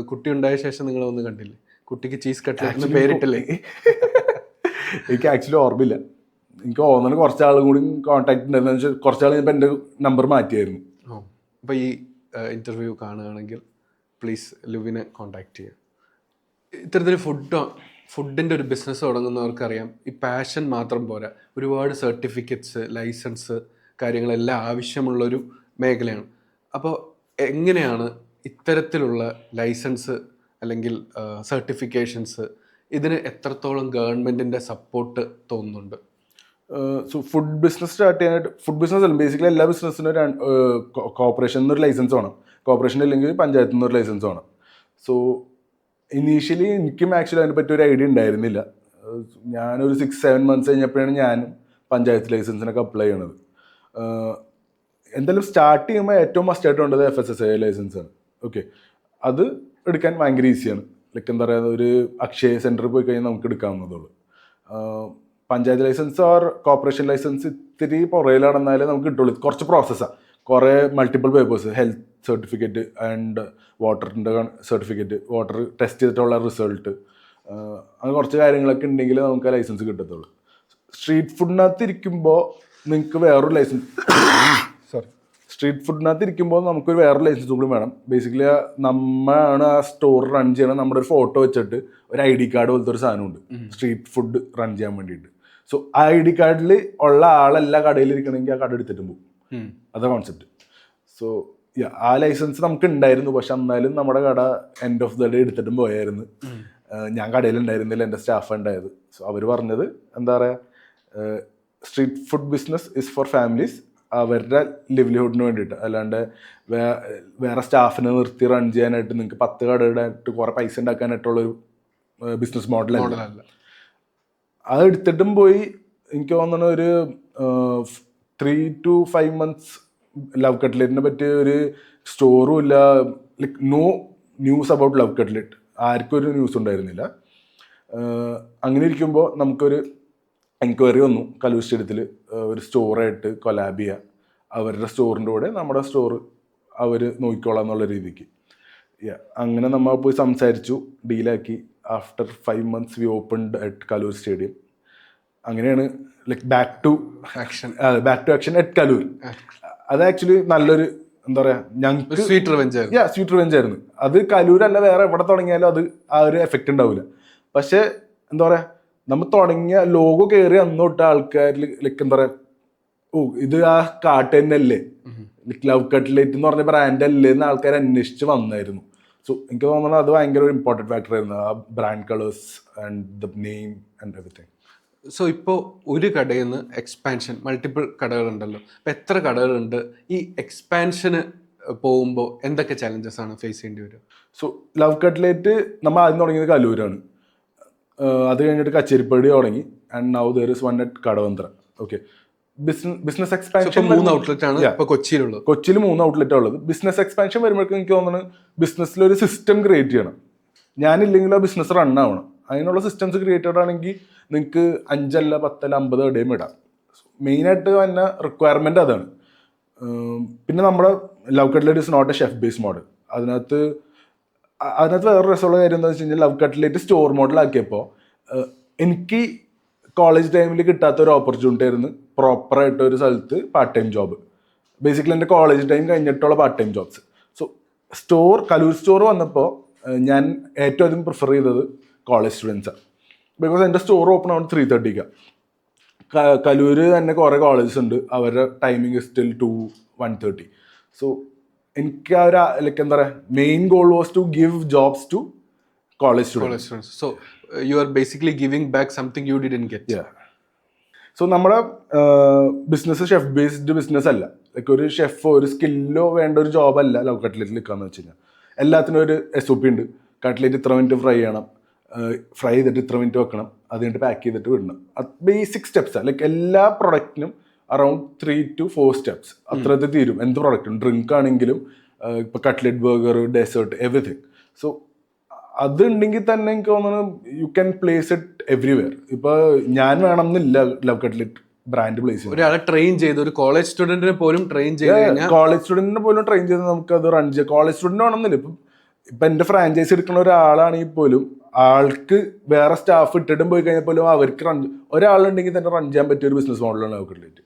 കുട്ടി ഉണ്ടായ ശേഷം നിങ്ങൾ ഒന്ന് കണ്ടില്ലേ, കുട്ടിക്ക് ചീസ് കട്ട്ലേറ്റ് പേരിട്ടില്ലേ? എനിക്ക് ആക്ച്വലി ഓർമ്മയില്ല. എനിക്ക് തോന്നുന്നു കുറച്ചാളും കൂടി കോൺടാക്ട് ഉണ്ടായിരുന്നു. വെച്ചാൽ കുറച്ചാൾ ഞാൻ എൻ്റെ നമ്പർ മാറ്റിയായിരുന്നു. അപ്പോൾ ഈ ഇൻ്റർവ്യൂ കാണുകയാണെങ്കിൽ പ്ലീസ് ലുവിനെ കോണ്ടാക്ട് ചെയ്യുക. ഇത്തരത്തിൽ ഫുഡിൻ്റെ ഒരു ബിസിനസ് തുടങ്ങുന്നവർക്കറിയാം, ഈ പാഷൻ മാത്രം പോരാ, ഒരുപാട് സർട്ടിഫിക്കറ്റ്സ്, ലൈസൻസ് കാര്യങ്ങളെല്ലാം ആവശ്യമുള്ളൊരു മേഖലയാണ്. അപ്പോൾ എങ്ങനെയാണ് ഇത്തരത്തിലുള്ള ലൈസൻസ് അല്ലെങ്കിൽ സർട്ടിഫിക്കേഷൻസ്, ഇതിന് എത്രത്തോളം ഗവൺമെൻറ്റിൻ്റെ സപ്പോർട്ട് തോന്നുന്നുണ്ട്? സോ ഫുഡ് ബിസിനസ് സ്റ്റാർട്ട് ചെയ്യാനായിട്ട്, ഫുഡ് ബിസിനസ് അല്ല ബേസിക്കലി എല്ലാ ബിസിനസ്സിനും കോർപ്പറേഷനിൽ നിന്നൊരു ലൈസൻസ് വേണം. കോർപ്പറേഷൻ ഇല്ലെങ്കിൽ പഞ്ചായത്തിൽ നിന്നൊരു ലൈസൻസ് വേണം. സോ ഇനീഷ്യലി എനിക്കും ആക്ച്വലി അതിനെ പറ്റി ഒരു ഐഡിയ ഉണ്ടായിരുന്നില്ല. ഞാനൊരു 6-7 months കഴിഞ്ഞപ്പോഴാണ് ഞാനും പഞ്ചായത്ത് ലൈസൻസിനൊക്കെ അപ്ലൈ ചെയ്യണത്. എന്തായാലും സ്റ്റാർട്ട് ചെയ്യുമ്പോൾ ഏറ്റവും മസ്റ്റായിട്ട് വേണ്ടത് FSSAI ലൈസൻസാണ്. ഓക്കെ, അത് എടുക്കാൻ ഭയങ്കര ഈസിയാണ്. ലൈക്ക് എന്താ പറയുക, ഒരു അക്ഷയ സെൻറ്ററിൽ പോയി കഴിഞ്ഞാൽ നമുക്ക് എടുക്കാവുന്നതുള്ളൂ. Panchayat licence or corporation licence ഇത്തിരി പുറകിൽ നടന്നാലേ നമുക്ക് കിട്ടുള്ളൂ. കുറച്ച് പ്രോസസ്സാണ്, കുറേ multiple papers, health certificate and വാട്ടറിൻ്റെ സർട്ടിഫിക്കറ്റ്, വാട്ടർ ടെസ്റ്റ് ചെയ്തിട്ടുള്ള റിസൾട്ട്, അങ്ങനെ കുറച്ച് കാര്യങ്ങളൊക്കെ ഉണ്ടെങ്കിൽ നമുക്ക് ആ ലൈസൻസ് കിട്ടത്തുള്ളൂ. സ്ട്രീറ്റ് ഫുഡിനകത്ത് ഇരിക്കുമ്പോൾ നിങ്ങൾക്ക് വേറൊരു ലൈസൻസ് സ്ട്രീറ്റ് ഫുഡിനകത്ത് ഇരിക്കുമ്പോൾ നമുക്കൊരു വേറെ ലൈസൻസ് കൂടി വേണം. ബേസിക്കലി നമ്മളാണ് ആ സ്റ്റോർ റൺ ചെയ്യണം. നമ്മുടെ ഒരു ഫോട്ടോ വെച്ചിട്ട് ഒരു ID കാർഡ് പോലത്തെ ഒരു സാധനമുണ്ട് സ്ട്രീറ്റ് ഫുഡ് റൺ ചെയ്യാൻ വേണ്ടിയിട്ട്. സോ ആ ID കാർഡിൽ ഉള്ള ആളെല്ലാ കടയിൽ ഇരിക്കണമെങ്കിൽ ആ കട എടുത്തിട്ടും പോകും. അതാ കോൺസെപ്റ്റ്. സോ ആ ലൈസൻസ് നമുക്ക് ഉണ്ടായിരുന്നു, പക്ഷെ എന്നാലും നമ്മുടെ കട എൻഡ് ഓഫ് ദ ഡേ എടുത്തിട്ടും പോയായിരുന്നു. ഞാൻ കടയിൽ ഉണ്ടായിരുന്നില്ല, എൻ്റെ സ്റ്റാഫ് ഉണ്ടായത്. സോ അവർ പറഞ്ഞത് എന്താ പറയുക, street food business is for families, അവരുടെ ലിവ്ലിഹുഡിന് വേണ്ടിയിട്ട്, അല്ലാണ്ട് വേറെ സ്റ്റാഫിനെ നിർത്തി റൺ ചെയ്യാനായിട്ട് നിങ്ങൾക്ക് 10 കട ഇടാനായിട്ട് കുറേ പൈസ ഉണ്ടാക്കാനായിട്ടുള്ളൊരു ബിസിനസ് മോഡലല്ല. അത് എടുത്തിട്ടും പോയി. എനിക്ക് തോന്നുന്നു ഒരു 3 to 5 months ലവ് കട്ട്ലേറ്റിനെ പറ്റി ഒരു സ്റ്റോറും ഇല്ല. Like no news about love cutlet, ആർക്കും ഒരു ന്യൂസ് ഉണ്ടായിരുന്നില്ല. അങ്ങനെ ഇരിക്കുമ്പോൾ നമുക്കൊരു എൻക്വയറി വന്നു കലൂർ സ്റ്റേഡിയത്തിൽ ഒരു സ്റ്റോറായിട്ട് കൊലാബ് ചെയ്യുക, അവരുടെ സ്റ്റോറിൻ്റെ കൂടെ നമ്മുടെ സ്റ്റോർ അവർ നോക്കിക്കോളാം എന്നുള്ള രീതിക്ക്. അങ്ങനെ നമ്മൾ പോയി സംസാരിച്ചു, ഡീലാക്കി. After 5 months we opened at Kaloor stadium. അങ്ങനെയാണ് like back to action at Kaloor. അത് ആക്ച്വലി നല്ലൊരു എന്താ പറയുക, ഞങ്ങൾക്ക് സ്വീറ്റ് റിവെഞ്ച് ആയിരുന്നു. അത് കലൂരല്ല, വേറെ എവിടെ തുടങ്ങിയാലും അത് ആ ഒരു എഫക്റ്റ് ഉണ്ടാവില്ല. പക്ഷെ എന്താ പറയുക, നമ്മൾ തുടങ്ങിയ ലോഗോ കയറി അന്ന് തൊട്ട് ആൾക്കാരിൽ ലൈക്ക് എന്താ പറയുക, ഇത് ആ കാട്ട് തന്നെയല്ലേ, ലവ് കട്ട്ലേറ്റ് എന്ന് പറഞ്ഞ ബ്രാൻഡ് അല്ലേ എന്ന് ആൾക്കാർ അന്വേഷിച്ച് വന്നായിരുന്നു. സോ എനിക്ക് തോന്നുന്നത് അത് ഭയങ്കര ഒരു ഇമ്പോർട്ടൻറ്റ് ഫാക്ടർ ആയിരുന്നു, ആ brand colours and the name and everything. So ഇപ്പോൾ ഒരു കടയിൽ നിന്ന് എക്സ്പാൻഷൻ, മൾട്ടിപ്പിൾ കടകളുണ്ടല്ലോ, അപ്പോൾ എത്ര കടകളുണ്ട്? ഈ എക്സ്പാൻഷന് പോകുമ്പോൾ എന്തൊക്കെ ചലഞ്ചസ് ആണ് ഫേസ് ചെയ്യേണ്ടി വരിക? സോ ലവ് കട്ട്ലേറ്റ് നമ്മൾ ആദ്യം തുടങ്ങിയത് കലൂരാണ്. അത് കഴിഞ്ഞിട്ട് കച്ചേരിപ്പടി തുടങ്ങി. And now there is one at Kadavanthra. Okay, business expansion 3 outlet ആണ് ഇപ്പോൾ കൊച്ചിയിലുള്ളത്. കൊച്ചിയിൽ 3 ഔട്ട്ലെറ്റ് ഉള്ളത്. ബിസിനസ് എക്സ്പാൻഷൻ വരുമ്പോഴേക്കും എനിക്ക് തോന്നുന്നത് ബിസിനസ്സിലൊരു സിസ്റ്റം ക്രിയേറ്റ് ചെയ്യണം. ഞാനില്ലെങ്കിൽ ആ ബിസിനസ് റൺ ആവണം. അതിനുള്ള സിസ്റ്റംസ് ക്രിയേറ്റഡ് ആണെങ്കിൽ നിങ്ങൾക്ക് 5 അല്ല 10 അല്ല 50 ഇടയും ഇടാം. മെയിനായിട്ട് തന്നെ റിക്വയർമെൻറ്റ് അതാണ്. പിന്നെ നമ്മുടെ love cutlet is not a chef base model. അതിനകത്ത് വേറെ രസമുള്ള കാര്യം എന്താണെന്ന് വെച്ച് കഴിഞ്ഞാൽ, ലവ് കട്ട്ലേറ്റ് സ്റ്റോർ മോഡലാക്കിയപ്പോൾ എനിക്ക് കോളേജ് ടൈമിൽ കിട്ടാത്ത ഒരു ഓപ്പർച്യൂണിറ്റി ആയിരുന്നു പ്രോപ്പറായിട്ട് ഒരു സ്ഥലത്ത് പാർട്ട് ടൈം ജോബ്. ബേസിക്കലി എൻ്റെ കോളേജ് ടൈം കഴിഞ്ഞിട്ടുള്ള part time jobs. So Kaloor store വന്നപ്പോൾ ഞാൻ ഏറ്റവും അധികം പ്രിഫർ ചെയ്തത് കോളേജ് സ്റ്റുഡൻസാണ്. ബിക്കോസ് എൻ്റെ സ്റ്റോർ ഓപ്പൺ ആവുന്നത് 3:30. കലൂർ തന്നെ കുറേ കോളേജസ് ഉണ്ട്, അവരുടെ ടൈമിംഗ് സ്റ്റിൽ 1:30. സോ എനിക്ക് ആ ഒരു ലൈക്ക് എന്താ പറയുക, main goal was to give jobs to college students. So you are basically giving back something you didn't get. Yeah. So നമ്മുടെ ബിസിനസ് ഷെഫ് ബേസ്ഡ് ബിസിനസ് അല്ല. ലൈക്ക് ഒരു ഷെഫോ ഒരു സ്കില്ലോ വേണ്ട ഒരു ജോബല്ല ലവ് കട്ട്ലേറ്റിൽ നിൽക്കാന്ന് വെച്ച് കഴിഞ്ഞാൽ. എല്ലാത്തിനും ഒരു SOP ഉണ്ട്. കട്ട്ലേറ്റ് ഇത്ര മിനിറ്റ് ഫ്രൈ ചെയ്യണം, ഫ്രൈ ചെയ്തിട്ട് ഇത്ര മിനിറ്റ് വെക്കണം, അത് കഴിഞ്ഞിട്ട് പാക്ക് ചെയ്തിട്ട് വിടണം. അത് ബേസിക് സ്റ്റെപ്സാണ്. ലൈക്ക് എല്ലാ പ്രൊഡക്റ്റിനും അറൌണ്ട് 3 to 4 സ്റ്റെപ്സ് അത്രത്തിൽ തീരും. എന്ത് പ്രൊഡക്റ്റും, ഡ്രിങ്ക് ആണെങ്കിലും ഇപ്പോൾ cutlet, burger, dessert, everything. So അത് ഉണ്ടെങ്കിൽ തന്നെ എനിക്ക് തോന്നുന്നു you can place it everywhere. ഇപ്പൊ ഞാൻ വേണം എന്നില്ല ലവ് കട്ട്ലേറ്റ് ബ്രാൻഡ് പ്ലേസ് ചെയ്യാൻ. ഒരാളെ ട്രെയിൻ ചെയ്ത്, ഒരു കോളേജ് സ്റ്റുഡന്റിനെ പോലും ട്രെയിൻ ചെയ്ത്, കോളേജ് സ്റ്റുഡന്റിനെ പോലും ട്രെയിൻ ചെയ്ത് നമുക്ക് അത് റൺ ചെയ്യാം. കോളേജ് സ്റ്റുഡന്റ് വേണമെന്നില്ല. ഇപ്പൊ എന്റെ ഫ്രാഞ്ചൈസി എടുക്കുന്ന ഒരാളാണെങ്കിൽ പോലും ആൾക്ക് വേറെ സ്റ്റാഫ് ഇട്ടിട്ടും പോയി കഴിഞ്ഞാൽ പോലും അവർക്ക് ഒരാളുണ്ടെങ്കിൽ തന്നെ റൺ ചെയ്യാൻ പറ്റിയ ഒരു ബിസിനസ് മോഡലാണ് ലവ് കട്ട്ലേറ്റ്.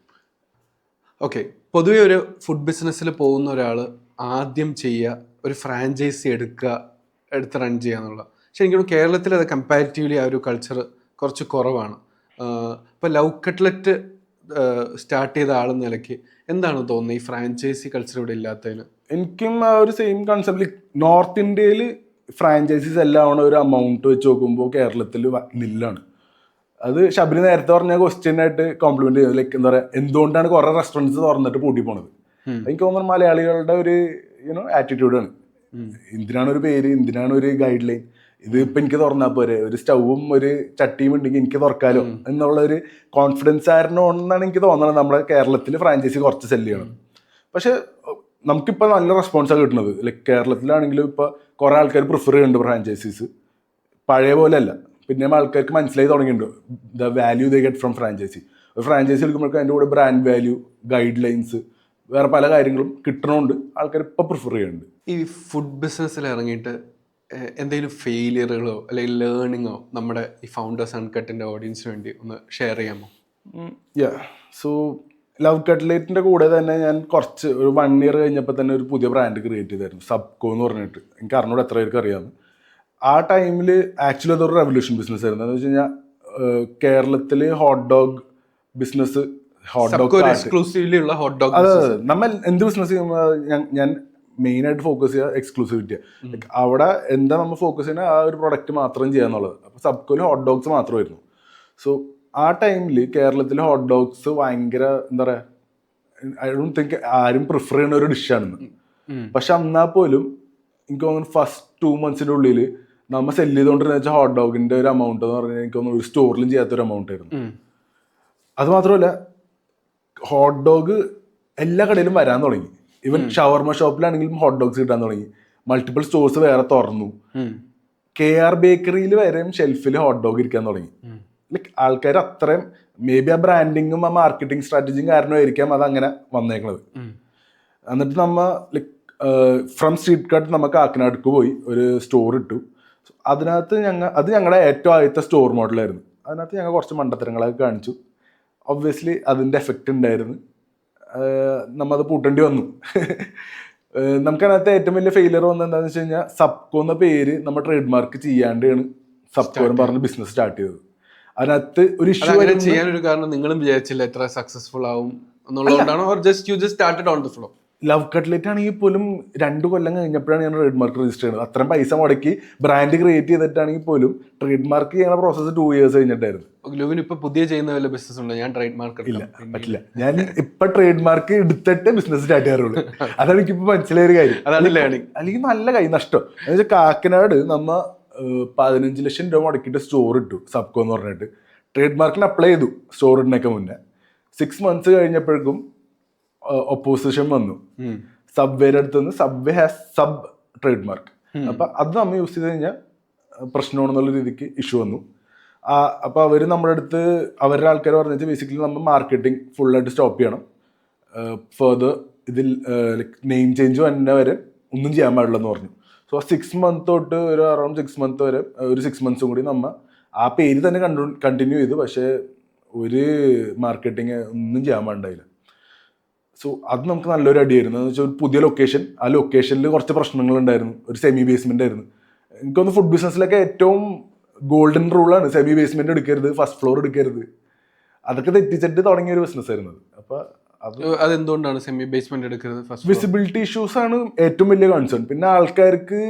ഓക്കെ, പൊതുവെ ഒരു ഫുഡ് ബിസിനസ്സിൽ പോകുന്ന ഒരാൾ ആദ്യം ചെയ്യുക ഒരു ഫ്രാഞ്ചൈസി എടുത്ത് റൺ ചെയ്യുക എന്നുള്ള. പക്ഷെ എനിക്ക് തോന്നുന്നു കേരളത്തിൽ അത് കമ്പാരിറ്റീവ്ലി ആ ഒരു കൾച്ചർ കുറച്ച് കുറവാണ്. ഇപ്പോൾ ലവ് കട്ട്ലറ്റ് സ്റ്റാർട്ട് ചെയ്ത ആളെന്ന നിലയ്ക്ക് എന്താണ് തോന്നുന്നത് ഈ ഫ്രാഞ്ചൈസി കൾച്ചർ ഇവിടെ ഇല്ലാത്തതിന്? എനിക്കും ആ ഒരു സെയിം കൺസെപ്റ്റ്. നോർത്ത് ഇന്ത്യയിൽ ഫ്രാഞ്ചൈസീസ് എല്ലാം ഒരു എമൗണ്ട് വെച്ച് നോക്കുമ്പോൾ കേരളത്തിൽ നില്ലാണ്. അത് ശബരി നേരത്തെ പറഞ്ഞ ക്വസ്റ്റ്യൻ ആയിട്ട് കോംപ്ലിമെന്റ് ചെയ്തു. ലൈക്ക് എന്താ പറയുക, എന്തുകൊണ്ടാണ് കുറെ റെസ്റ്റോറൻറ്റ്സ് തുറന്നിട്ട് പൂട്ടി പോണത്? എനിക്ക് തോന്നുന്നു മലയാളികളുടെ ഒരു ആറ്റിറ്റ്യൂഡാണ്. എന്തിനാണ് ഒരു പേര്, എന്തിനാണ് ഒരു ഗൈഡ് ലൈൻ? ഇത് ഇപ്പം എനിക്ക് തുറന്നാൽ പോരെ, ഒരു സ്റ്റൗവും ഒരു ചട്ടിയും ഉണ്ടെങ്കിൽ എനിക്ക് തുറക്കാലോ എന്നുള്ള ഒരു കോൺഫിഡൻസ് ആയിരുന്നോന്നാണ് എനിക്ക് തോന്നുന്നത് നമ്മുടെ കേരളത്തിൽ ഫ്രാഞ്ചൈസി കുറച്ച് സെല്ല് ചെയ്യണം. പക്ഷെ നമുക്കിപ്പോൾ നല്ല റെസ്പോൺസാണ് കിട്ടുന്നത്. ലൈക്ക് കേരളത്തിലാണെങ്കിലും ഇപ്പോൾ കുറേ ആൾക്കാർ പ്രിഫർ ചെയ്യുന്നുണ്ട് ഫ്രാഞ്ചൈസീസ്. പഴയ പോലെ അല്ല, പിന്നെയും ആൾക്കാർക്ക് മനസ്സിലായി തുടങ്ങിയിട്ടുണ്ട് the value they get from franchise. ഒരു ഫ്രാഞ്ചൈസി എടുക്കുമ്പോഴേക്കും അതിൻ്റെ കൂടെ ബ്രാൻഡ് വാല്യൂ, ഗൈഡ് ലൈൻസ്, വേറെ പല കാര്യങ്ങളും കിട്ടണമുണ്ട്. ആൾക്കാർ ഇപ്പോൾ പ്രിഫർ ചെയ്യുന്നുണ്ട്. ഈ ഫുഡ് ബിസിനസ്സിൽ ഇറങ്ങിയിട്ട് എന്തെങ്കിലും ഫെയിലിയറുകളോ അല്ലെങ്കിൽ ലേണിങ്ങോ നമ്മുടെ ഈ ഫൗണ്ടേഴ്സ് അൺകട്ടിൻ്റെ ഓഡിയൻസിന് വേണ്ടി ഒന്ന് ഷെയർ ചെയ്യാമോ? സോ ലവ് കട്ട്ലേറ്റിൻ്റെ കൂടെ തന്നെ ഞാൻ കുറച്ച് ഒരു 1 year കഴിഞ്ഞപ്പോൾ തന്നെ ഒരു പുതിയ ബ്രാൻഡ് ക്രിയേറ്റ് ചെയ്തായിരുന്നു, സബ്കോ എന്ന് പറഞ്ഞിട്ട്. എനിക്ക് അറിഞ്ഞൂടെ എത്ര പേർക്ക് അറിയാമെന്ന്. ആ ടൈമിൽ ആക്ച്വലി അതൊരു റെവല്യൂഷൻ ബിസിനസ് ആയിരുന്നു. എന്ന് വെച്ച് കഴിഞ്ഞാൽ കേരളത്തിൽ ഹോട്ട് ഡോഗ് ബിസിനസ്, എക്സ്ക്ലൂസീവ്ലി ഉള്ള ഹോട്ട് ഡോഗ്, അതെ നമ്മൾ എന്ത് ബിസിനസ് ചെയ്യുമ്പോൾ ഞാൻ മെയിനായിട്ട് ഫോക്കസ് ചെയ്യുക എക്സ്ക്ലൂസിവിറ്റി. അവിടെ എന്താ നമ്മൾ ഫോക്കസ് ചെയ്യുന്നത്, ആ ഒരു പ്രൊഡക്റ്റ് മാത്രം ചെയ്യാന്നുള്ളത്. അപ്പോൾ സബ്കോയിൽ ഹോട്ട് ഡോഗ്സ് മാത്രമായിരുന്നു. സോ ആ ടൈമിൽ കേരളത്തിൽ ഹോട്ട് ഡോഗ്സ് ഭയങ്കര എന്താ പറയുക, ഐ ഡോണ്ട് തിങ്ക് ആരും പ്രിഫർ ചെയ്യുന്ന ഒരു ഡിഷാണെന്ന്. പക്ഷെ എന്നാൽ പോലും എനിക്ക് തോന്നുന്നു ഫസ്റ്റ് 2 months ഉള്ളിൽ നമ്മൾ സെല്ല് ചെയ്തുകൊണ്ടിരുന്ന വെച്ചാൽ ഹോട്ട് ഡോഗിൻ്റെ ഒരു എമൗണ്ട് എന്ന് പറഞ്ഞാൽ എനിക്ക് തോന്നുന്നു ഒരു സ്റ്റോറിലും ചെയ്യാത്തൊരു എമൗണ്ട് ആയിരുന്നു. അതുമാത്രമല്ല ഹോട്ട് ഡോഗ് എല്ലാ കടയിലും വരാൻ തുടങ്ങി. ഈവൻ ഷവർമ ഷോപ്പിലാണെങ്കിലും ഹോട്ട് ഡോഗ്സ് കിട്ടാൻ തുടങ്ങി. മൾട്ടിപ്പിൾ സ്റ്റോഴ്സ് വേറെ തുറന്നു. KR ബേക്കറിയിൽ വരെയും ഷെൽഫിൽ ഹോട്ട് ഡോഗ് ഇരിക്കാൻ തുടങ്ങി. ലൈക്ക് ആൾക്കാർ അത്രയും മേ ബി ആ ബ്രാൻഡിങ്ങും ആ മാർക്കറ്റിംഗ് സ്ട്രാറ്റജിയും കാരണമായിരിക്കാം അത് അങ്ങനെ വന്നേക്കണത്. എന്നിട്ട് നമ്മ ലൈക്ക് ഫ്രം സ്ട്രീറ്റ് കാർട്ട് നമ്മൾ കാക്കനാടുക്ക് പോയി ഒരു സ്റ്റോർ ഇട്ടു. അതിനകത്ത് അത് ഞങ്ങളുടെ ഏറ്റവും ആദ്യത്തെ സ്റ്റോർ മോഡലായിരുന്നു. അതിനകത്ത് ഞങ്ങൾ കുറച്ച് മണ്ടത്തരങ്ങളൊക്കെ കാണിച്ചു. ഒബ്വിയസ്ലി അതിൻ്റെ എഫക്റ്റ് ഉണ്ടായിരുന്നു. നമ്മത് പൂട്ടേണ്ടി വന്നു. നമുക്കതിനകത്ത് ഏറ്റവും വലിയ ഫെയിലിയർ വന്നത് എന്താണെന്ന് വെച്ച് കഴിഞ്ഞാൽ സബ്കോ എന്ന പേര് നമ്മൾ ട്രേഡ് മാർക്ക് ചെയ്യാണ്ടാണ് സബ്കോ എന്ന് പറഞ്ഞ് ബിസിനസ് സ്റ്റാർട്ട് ചെയ്തത്. അതിനകത്ത് ഒരു ഇഷ്യൂ ചെയ്യാനൊരു കാരണം നിങ്ങളും വിചാരിച്ചില്ല എത്ര സക്സസ്ഫുൾ ആവും എന്നുള്ളതുകൊണ്ടാണോ, or just you just started on the flow? Love cutlet ആണെങ്കിൽ പോലും 2 കൊല്ലം കഴിഞ്ഞപ്പോഴാണ് ഞാൻ ട്രേഡ് മാർക്ക് രജിസ്റ്റർ ചെയ്യുന്നത്. അത്രയും പൈസ മുടക്കി ബ്രാൻഡ് ക്രിയേറ്റ് ചെയ്തിട്ടാണെങ്കിൽ പോലും ട്രേഡ് മാർക്ക് ചെയ്യുന്ന പ്രോസസ്സ് 2 years കഴിഞ്ഞിട്ടായിരുന്നു. ലുവിന് ഇപ്പൊ പുതിയ ചെയ്യുന്ന വല്ല ബിസിനസ് ഉണ്ടോ? ഞാൻ ട്രേഡ് മാർക്ക് ഇല്ല, പറ്റില്ല. ഞാൻ ഇപ്പൊ ട്രേഡ് മാർക്ക് എടുത്തിട്ട് ബിസിനസ് സ്റ്റാർട്ട് ചെയ്യാറുള്ളൂ. അതാണ് എനിക്കിപ്പോ മനസ്സിലായ ഒരു കാര്യം. അല്ലെങ്കിൽ നല്ല കൈ നഷ്ടം. എന്നുവെച്ചാൽ കാക്കനാട് നമ്മ 15 ലക്ഷം രൂപ മുടക്കിയിട്ട് സ്റ്റോർ ഇട്ടു സബ്കോ എന്ന് പറഞ്ഞിട്ട്. ട്രേഡ് മാർക്കിന് അപ്ലൈ ചെയ്തു സ്റ്റോർ ഇടുന്നൊക്കെ മുന്നേ. 6 months കഴിഞ്ഞപ്പോഴേക്കും ഒപ്പോസിഷൻ വന്നു. സബ്വേയുടെ അടുത്തുനിന്ന് subway has sub trade mark. അപ്പൊ അത് നമ്മൾ യൂസ് ചെയ്ത് കഴിഞ്ഞാൽ പ്രശ്നമാണെന്നുള്ള രീതിക്ക് ഇഷ്യൂ വന്നു. അപ്പോൾ അവർ നമ്മുടെ അടുത്ത് അവരുടെ ആൾക്കാർ പറഞ്ഞിട്ട് ബേസിക്കലി നമ്മൾ മാർക്കറ്റിംഗ് ഫുള്ളായിട്ട് സ്റ്റോപ്പ് ചെയ്യണം. ഫർദർ ഇതിൽ ലൈക്ക് നെയിം ചേഞ്ച് വന്ന വരെ ഒന്നും ചെയ്യാൻ പാടില്ലെന്ന് പറഞ്ഞു. സോ 6 months തൊട്ട് ഒരു അറൗണ്ട് 6 months വരെ ഒരു 6 months കൂടി നമ്മൾ ആ പേര് തന്നെ കണ്ടിന്യൂ ചെയ്തു. പക്ഷേ ഒരു മാർക്കറ്റിംഗ് ഒന്നും ചെയ്യാൻ പാടില്ല. സോ അത് നമുക്ക് നല്ലൊരു അടിയായിരുന്നു. എന്ന് വെച്ചാൽ ഒരു പുതിയ ലൊക്കേഷൻ, ആ ലൊക്കേഷനിൽ കുറച്ച് പ്രശ്നങ്ങളുണ്ടായിരുന്നു. ഒരു സെമി ബേസ്മെൻ്റ് ആയിരുന്നു. എനിക്കൊന്ന് ഫുഡ് ബിസിനസ്സിലൊക്കെ ഏറ്റവും ഗോൾഡൻ റൂളാണ് സെമി ബേസ്മെന്റ് എടുക്കരുത്, ഫസ്റ്റ് ഫ്ലോർ എടുക്കരുത്. അതൊക്കെ തെറ്റിച്ചിട്ട് തുടങ്ങിയ ഒരു ബിസിനസ് ആയിരുന്നു. അപ്പൊ അതെന്തുകൊണ്ടാണ് സെമി ബേസ്മെന്റ് എടുക്കരുത്? വിസിബിലിറ്റി ഇഷ്യൂസ് ആണ് ഏറ്റവും വലിയ കൺസേൺ. പിന്നെ ആൾക്കാർക്ക്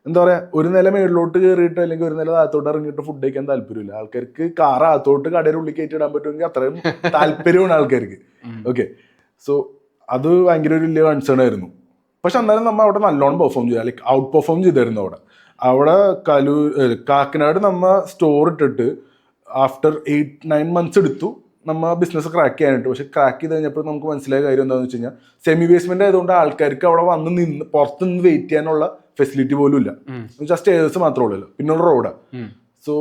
എന്താ പറയാ, ഒരു നില മേളിലോട്ട് കയറിയിട്ട് അല്ലെങ്കിൽ ഒരു നില താഴത്തോട്ട് ഇറങ്ങിയിട്ട് ഫുഡ് കഴിക്കാൻ താല്പര്യമില്ല ആൾക്കാർക്ക്. കാർ അകത്തോട്ട് കടയുടെ ഉള്ളിൽ കയറ്റി ഇടാൻ പറ്റുമെങ്കിൽ അത്രയും താല്പര്യമാണ് ആൾക്കാർക്ക്. ഓക്കെ, സോ അത് ഭയങ്കര ഒരു വലിയ കൺസേൺ ആയിരുന്നു. പക്ഷെ എന്നാലും നമ്മൾ അവിടെ നല്ലോണം പെർഫോം ചെയ്തു, ലൈക്ക് ഔട്ട് പെർഫോം ചെയ്തായിരുന്നു. അവിടെ കാക്കനാട് നമ്മ സ്റ്റോർ ഇട്ടിട്ട് ആഫ്റ്റർ 8-9 months എടുത്തു നമ്മ ബിസിനസ് ക്രാക്ക് ചെയ്യാനായിട്ട്. പക്ഷെ ക്രാക്ക് ചെയ്ത് കഴിഞ്ഞപ്പോൾ നമുക്ക് മനസ്സിലായ കാര്യം എന്താണെന്ന് വെച്ച് കഴിഞ്ഞാൽ സെമി ബേസ്മെന്റ് ആയതുകൊണ്ട് ആൾക്കാർക്ക് അവിടെ വന്ന് നിന്ന് പുറത്ത് നിന്ന് വെയിറ്റ് ചെയ്യാനുള്ള ഫെസിലിറ്റി പോലും ഇല്ല. ജസ്റ്റ് ഏഴ്സ് മാത്രമേ ഉള്ളൂ, പിന്നുള്ള റോഡാണ്. സോ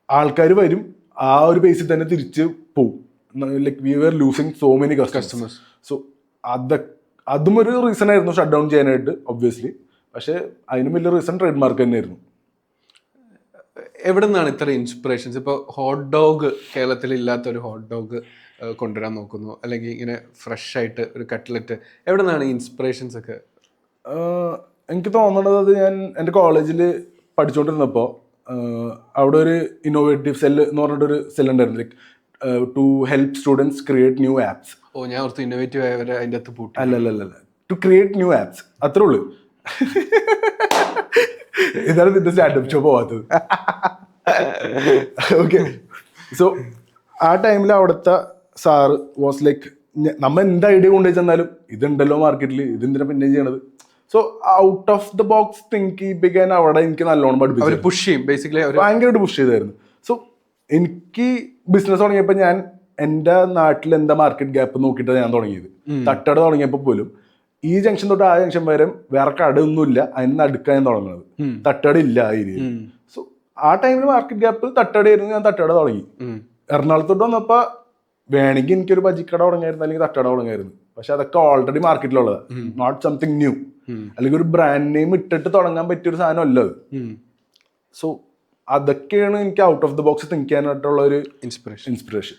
ആൾക്കാർ വരും, ആ ഒരു ബേസിൽ തന്നെ തിരിച്ച് പോവും. Like we are losing so many customers. So അതും ഒരു റീസൺ ആയിരുന്നു ഷട്ട് ഡൗൺ ചെയ്യാനായിട്ട് ഒബ്വിയസ്ലി. പക്ഷെ അതിനും വലിയ റീസൺ ട്രേഡ് മാർക്ക് തന്നെയായിരുന്നു. എവിടെ നിന്നാണ് ഇത്ര ഇൻസ്പിറേഷൻസ്? ഇപ്പോൾ ഹോട്ട് ഡോഗ് കേരളത്തിൽ ഇല്ലാത്തൊരു ഹോട്ട് ഡോഗ് കൊണ്ടുവരാൻ നോക്കുന്നു, അല്ലെങ്കിൽ ഇങ്ങനെ ഫ്രഷ് ആയിട്ട് ഒരു കട്ട്ലറ്റ്, എവിടെ നിന്നാണ് ഇൻസ്പിറേഷൻസ് ഒക്കെ? എനിക്ക് തോന്നുന്നത് ഞാൻ എൻ്റെ കോളേജിൽ പഠിച്ചുകൊണ്ടിരുന്നപ്പോൾ അവിടെ ഒരു ഇന്നോവേറ്റീവ് സെല്ല് എന്ന് പറഞ്ഞിട്ടൊരു സെല്ലുണ്ടായിരുന്നു, like to help students create new apps. ഓ, ഞാൻ ഓർത്ത് ഇന്നോവേറ്റീവ് ആയവരെ അതിൻ്റെ അകത്ത് പൂട്ടി. അല്ല, ടു ക്രിയേറ്റ് ന്യൂ ആപ്സ്, അത്രേ ഉള്ളൂ. ഇതാണ് നിന്റെ സ്റ്റാൻഡപ്പ് ഷോ പോവാത്തത്. ഓക്കെ, സോ ആ ടൈമിൽ അവിടുത്തെ സാറ് വാസ് ലൈക്ക്, നമ്മ എന്ത് ഐഡിയ കൊണ്ടുപോയി ചെന്നാലും ഇതുണ്ടല്ലോ മാർക്കറ്റിൽ, ഇതെന്തിനാ പിന്നെ ചെയ്യണത്. So out of the box think ചെയ്യിപ്പിക്കാൻ അവിടെ എനിക്ക് നല്ലോണം പഠിപ്പിച്ചു, പുഷ് ചെയ്യും ബേസിക്കലി, ഭയങ്കരമായിട്ട് പുഷ് ചെയ്തായിരുന്നു. സോ എനിക്ക് ബിസിനസ് തുടങ്ങിയപ്പോൾ ഞാൻ എൻ്റെ നാട്ടിൽ എന്താ മാർക്കറ്റ് ഗ്യാപ്പ് നോക്കിയിട്ടാണ് ഞാൻ തുടങ്ങിയത്. തട്ടട തുടങ്ങിയപ്പോൾ പോലും ഈ ജംഗ്ഷൻ തൊട്ട് ആ ജംഗ്ഷൻ വരെ വേറെ കടയൊന്നുമില്ല, അതിന് നടുക്കാൻ ഞാൻ തുടങ്ങുന്നത്. തട്ടട ഇല്ല ആ ഏരിയയിൽ. സോ ആ ടൈമിൽ മാർക്കറ്റ് ഗ്യാപ്പ് തട്ടടയായിരുന്നു, ഞാൻ തട്ടട തുടങ്ങി. എറണാകുളത്തോട്ട് വന്നപ്പോൾ വേണമെങ്കിൽ എനിക്കൊരു ബജിക്കട തുടങ്ങായിരുന്നു, അല്ലെങ്കിൽ തട്ടട തുടങ്ങായിരുന്നു. പക്ഷെ അതൊക്കെ ഓൾറെഡി മാർക്കറ്റിലുള്ളത്, നോട്ട് സംതിങ് ന്യൂ, അല്ലെങ്കിൽ ഒരു ബ്രാൻഡ് നെയിം ഇട്ടിട്ട് തുടങ്ങാൻ പറ്റിയൊരു സാധനം അല്ല അത്. സോ അതൊക്കെയാണ് എനിക്ക് out of the box think ചെയ്യാനായിട്ടുള്ള ഒരു ഇൻസ്പിറേഷൻ.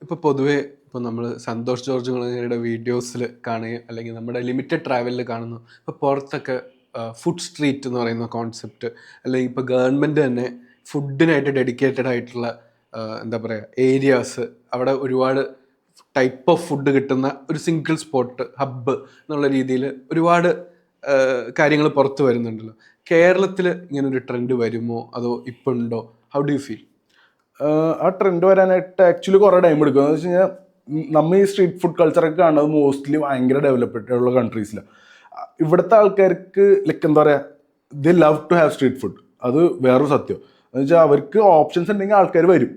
ഇപ്പോൾ പൊതുവേ ഇപ്പോൾ നമ്മൾ സന്തോഷ് ജോർജ് കുളങ്ങരയുടെ വീഡിയോസിൽ കാണുകയും അല്ലെങ്കിൽ നമ്മുടെ ലിമിറ്റഡ് ട്രാവലിൽ കാണുന്നു, ഇപ്പോൾ പുറത്തൊക്കെ ഫുഡ് സ്ട്രീറ്റ് എന്ന് പറയുന്ന കോൺസെപ്റ്റ്, അല്ലെങ്കിൽ ഇപ്പോൾ ഗവൺമെൻറ് തന്നെ ഫുഡിനായിട്ട് ഡെഡിക്കേറ്റഡ് ആയിട്ടുള്ള എന്താ പറയുക ഏരിയാസ്, അവിടെ ഒരുപാട് ടൈപ്പ് ഓഫ് ഫുഡ് കിട്ടുന്ന ഒരു സിംഗിൾ സ്പോട്ട് ഹബ്ബ് എന്നുള്ള രീതിയിൽ ഒരുപാട് കാര്യങ്ങൾ പുറത്ത് വരുന്നുണ്ടല്ലോ. കേരളത്തിൽ ഇങ്ങനൊരു ട്രെൻഡ് വരുമോ, അതോ ഇപ്പോൾ ഉണ്ടോ? How do you feel? ആ ട്രെൻഡ് വരാനായിട്ട് ആക്ച്വലി കുറേ ടൈം എടുക്കും. എന്ന് വെച്ച് കഴിഞ്ഞാൽ നമ്മൾ ഈ സ്ട്രീറ്റ് ഫുഡ് കൾച്ചറൊക്കെ കാണുന്നത് മോസ്റ്റ്ലി ഭയങ്കര ഡെവലപ്ഡ് ഉള്ള കൺട്രീസിലാണ്. ഇവിടുത്തെ ആൾക്കാർക്ക് ലൈക്ക് എന്താ പറയുക, they love to have street food. അത് വേറൊരു സത്യം എന്ന് വെച്ചാൽ അവർക്ക് ഓപ്ഷൻസ് ഉണ്ടെങ്കിൽ ആൾക്കാർ വരും.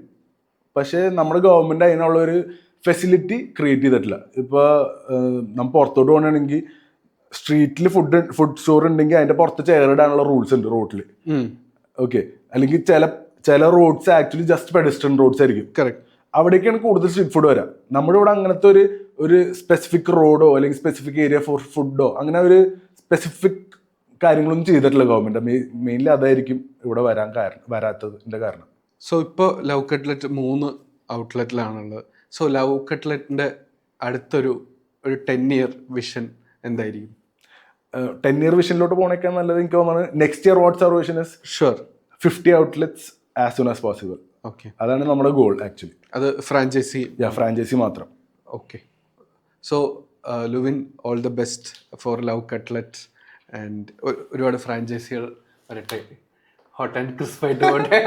പക്ഷേ നമ്മുടെ ഗവൺമെൻറ് അതിനുള്ളൊരു ഫെസിലിറ്റി ക്രിയേറ്റ് ചെയ്തിട്ടില്ല. ഇപ്പോൾ നമ്മൾ പുറത്തോട്ട് പോകണമെങ്കിൽ സ്ട്രീറ്റിൽ ഫുഡ് സ്റ്റോർ ഉണ്ടെങ്കിൽ അതിൻ്റെ പുറത്ത് ചെയറിടാനുള്ള റൂൾസ് ഉണ്ട് റോഡിൽ. ഓക്കെ, അല്ലെങ്കിൽ ചില roads actually just pedestrian roads ആയിരിക്കും. കറക്റ്റ്, അവിടേക്കാണ് കൂടുതൽ സ്ട്രീറ്റ് ഫുഡ് വരാം. നമ്മുടെ ഇവിടെ അങ്ങനത്തെ ഒരു സ്പെസിഫിക് റോഡോ അല്ലെങ്കിൽ സ്പെസിഫിക് ഏരിയ ഫോർ ഫുഡോ അങ്ങനെ ഒരു സ്പെസിഫിക് കാര്യങ്ങളൊന്നും ചെയ്തിട്ടില്ല ഗവൺമെന്റ്. മെയിൻലി അതായിരിക്കും ഇവിടെ വരാത്തതിന്റെ കാരണം. സോ ഇപ്പോൾ ലവ് കട്ട്ലറ്റ് 3 ഔട്ട്ലെറ്റിലാണുള്ളത്. സോ ലവ് കട്ട്ലറ്റിന്റെ അടുത്തൊരു 10 year വിഷൻ എന്തായിരിക്കും? 10 year വിഷനിലോട്ട് പോണേക്കാൻ നല്ലത് എനിക്ക് തോന്നുന്നത് next year what's our vision is sure 50 outlets as soon as possible. Okay, അതാണ് നമ്മുടെ ഗോൾ ആക്ച്വലി. അത് ഫ്രാഞ്ചൈസി മാത്രം. Okay, so Luvin, all the best for love cutlet and ഒരുപാട് ഫ്രാഞ്ചൈസികൾ വരട്ടെ, ഹോട്ട് ആൻഡ് ക്രിസ്പായിട്ട് പോട്ടെ.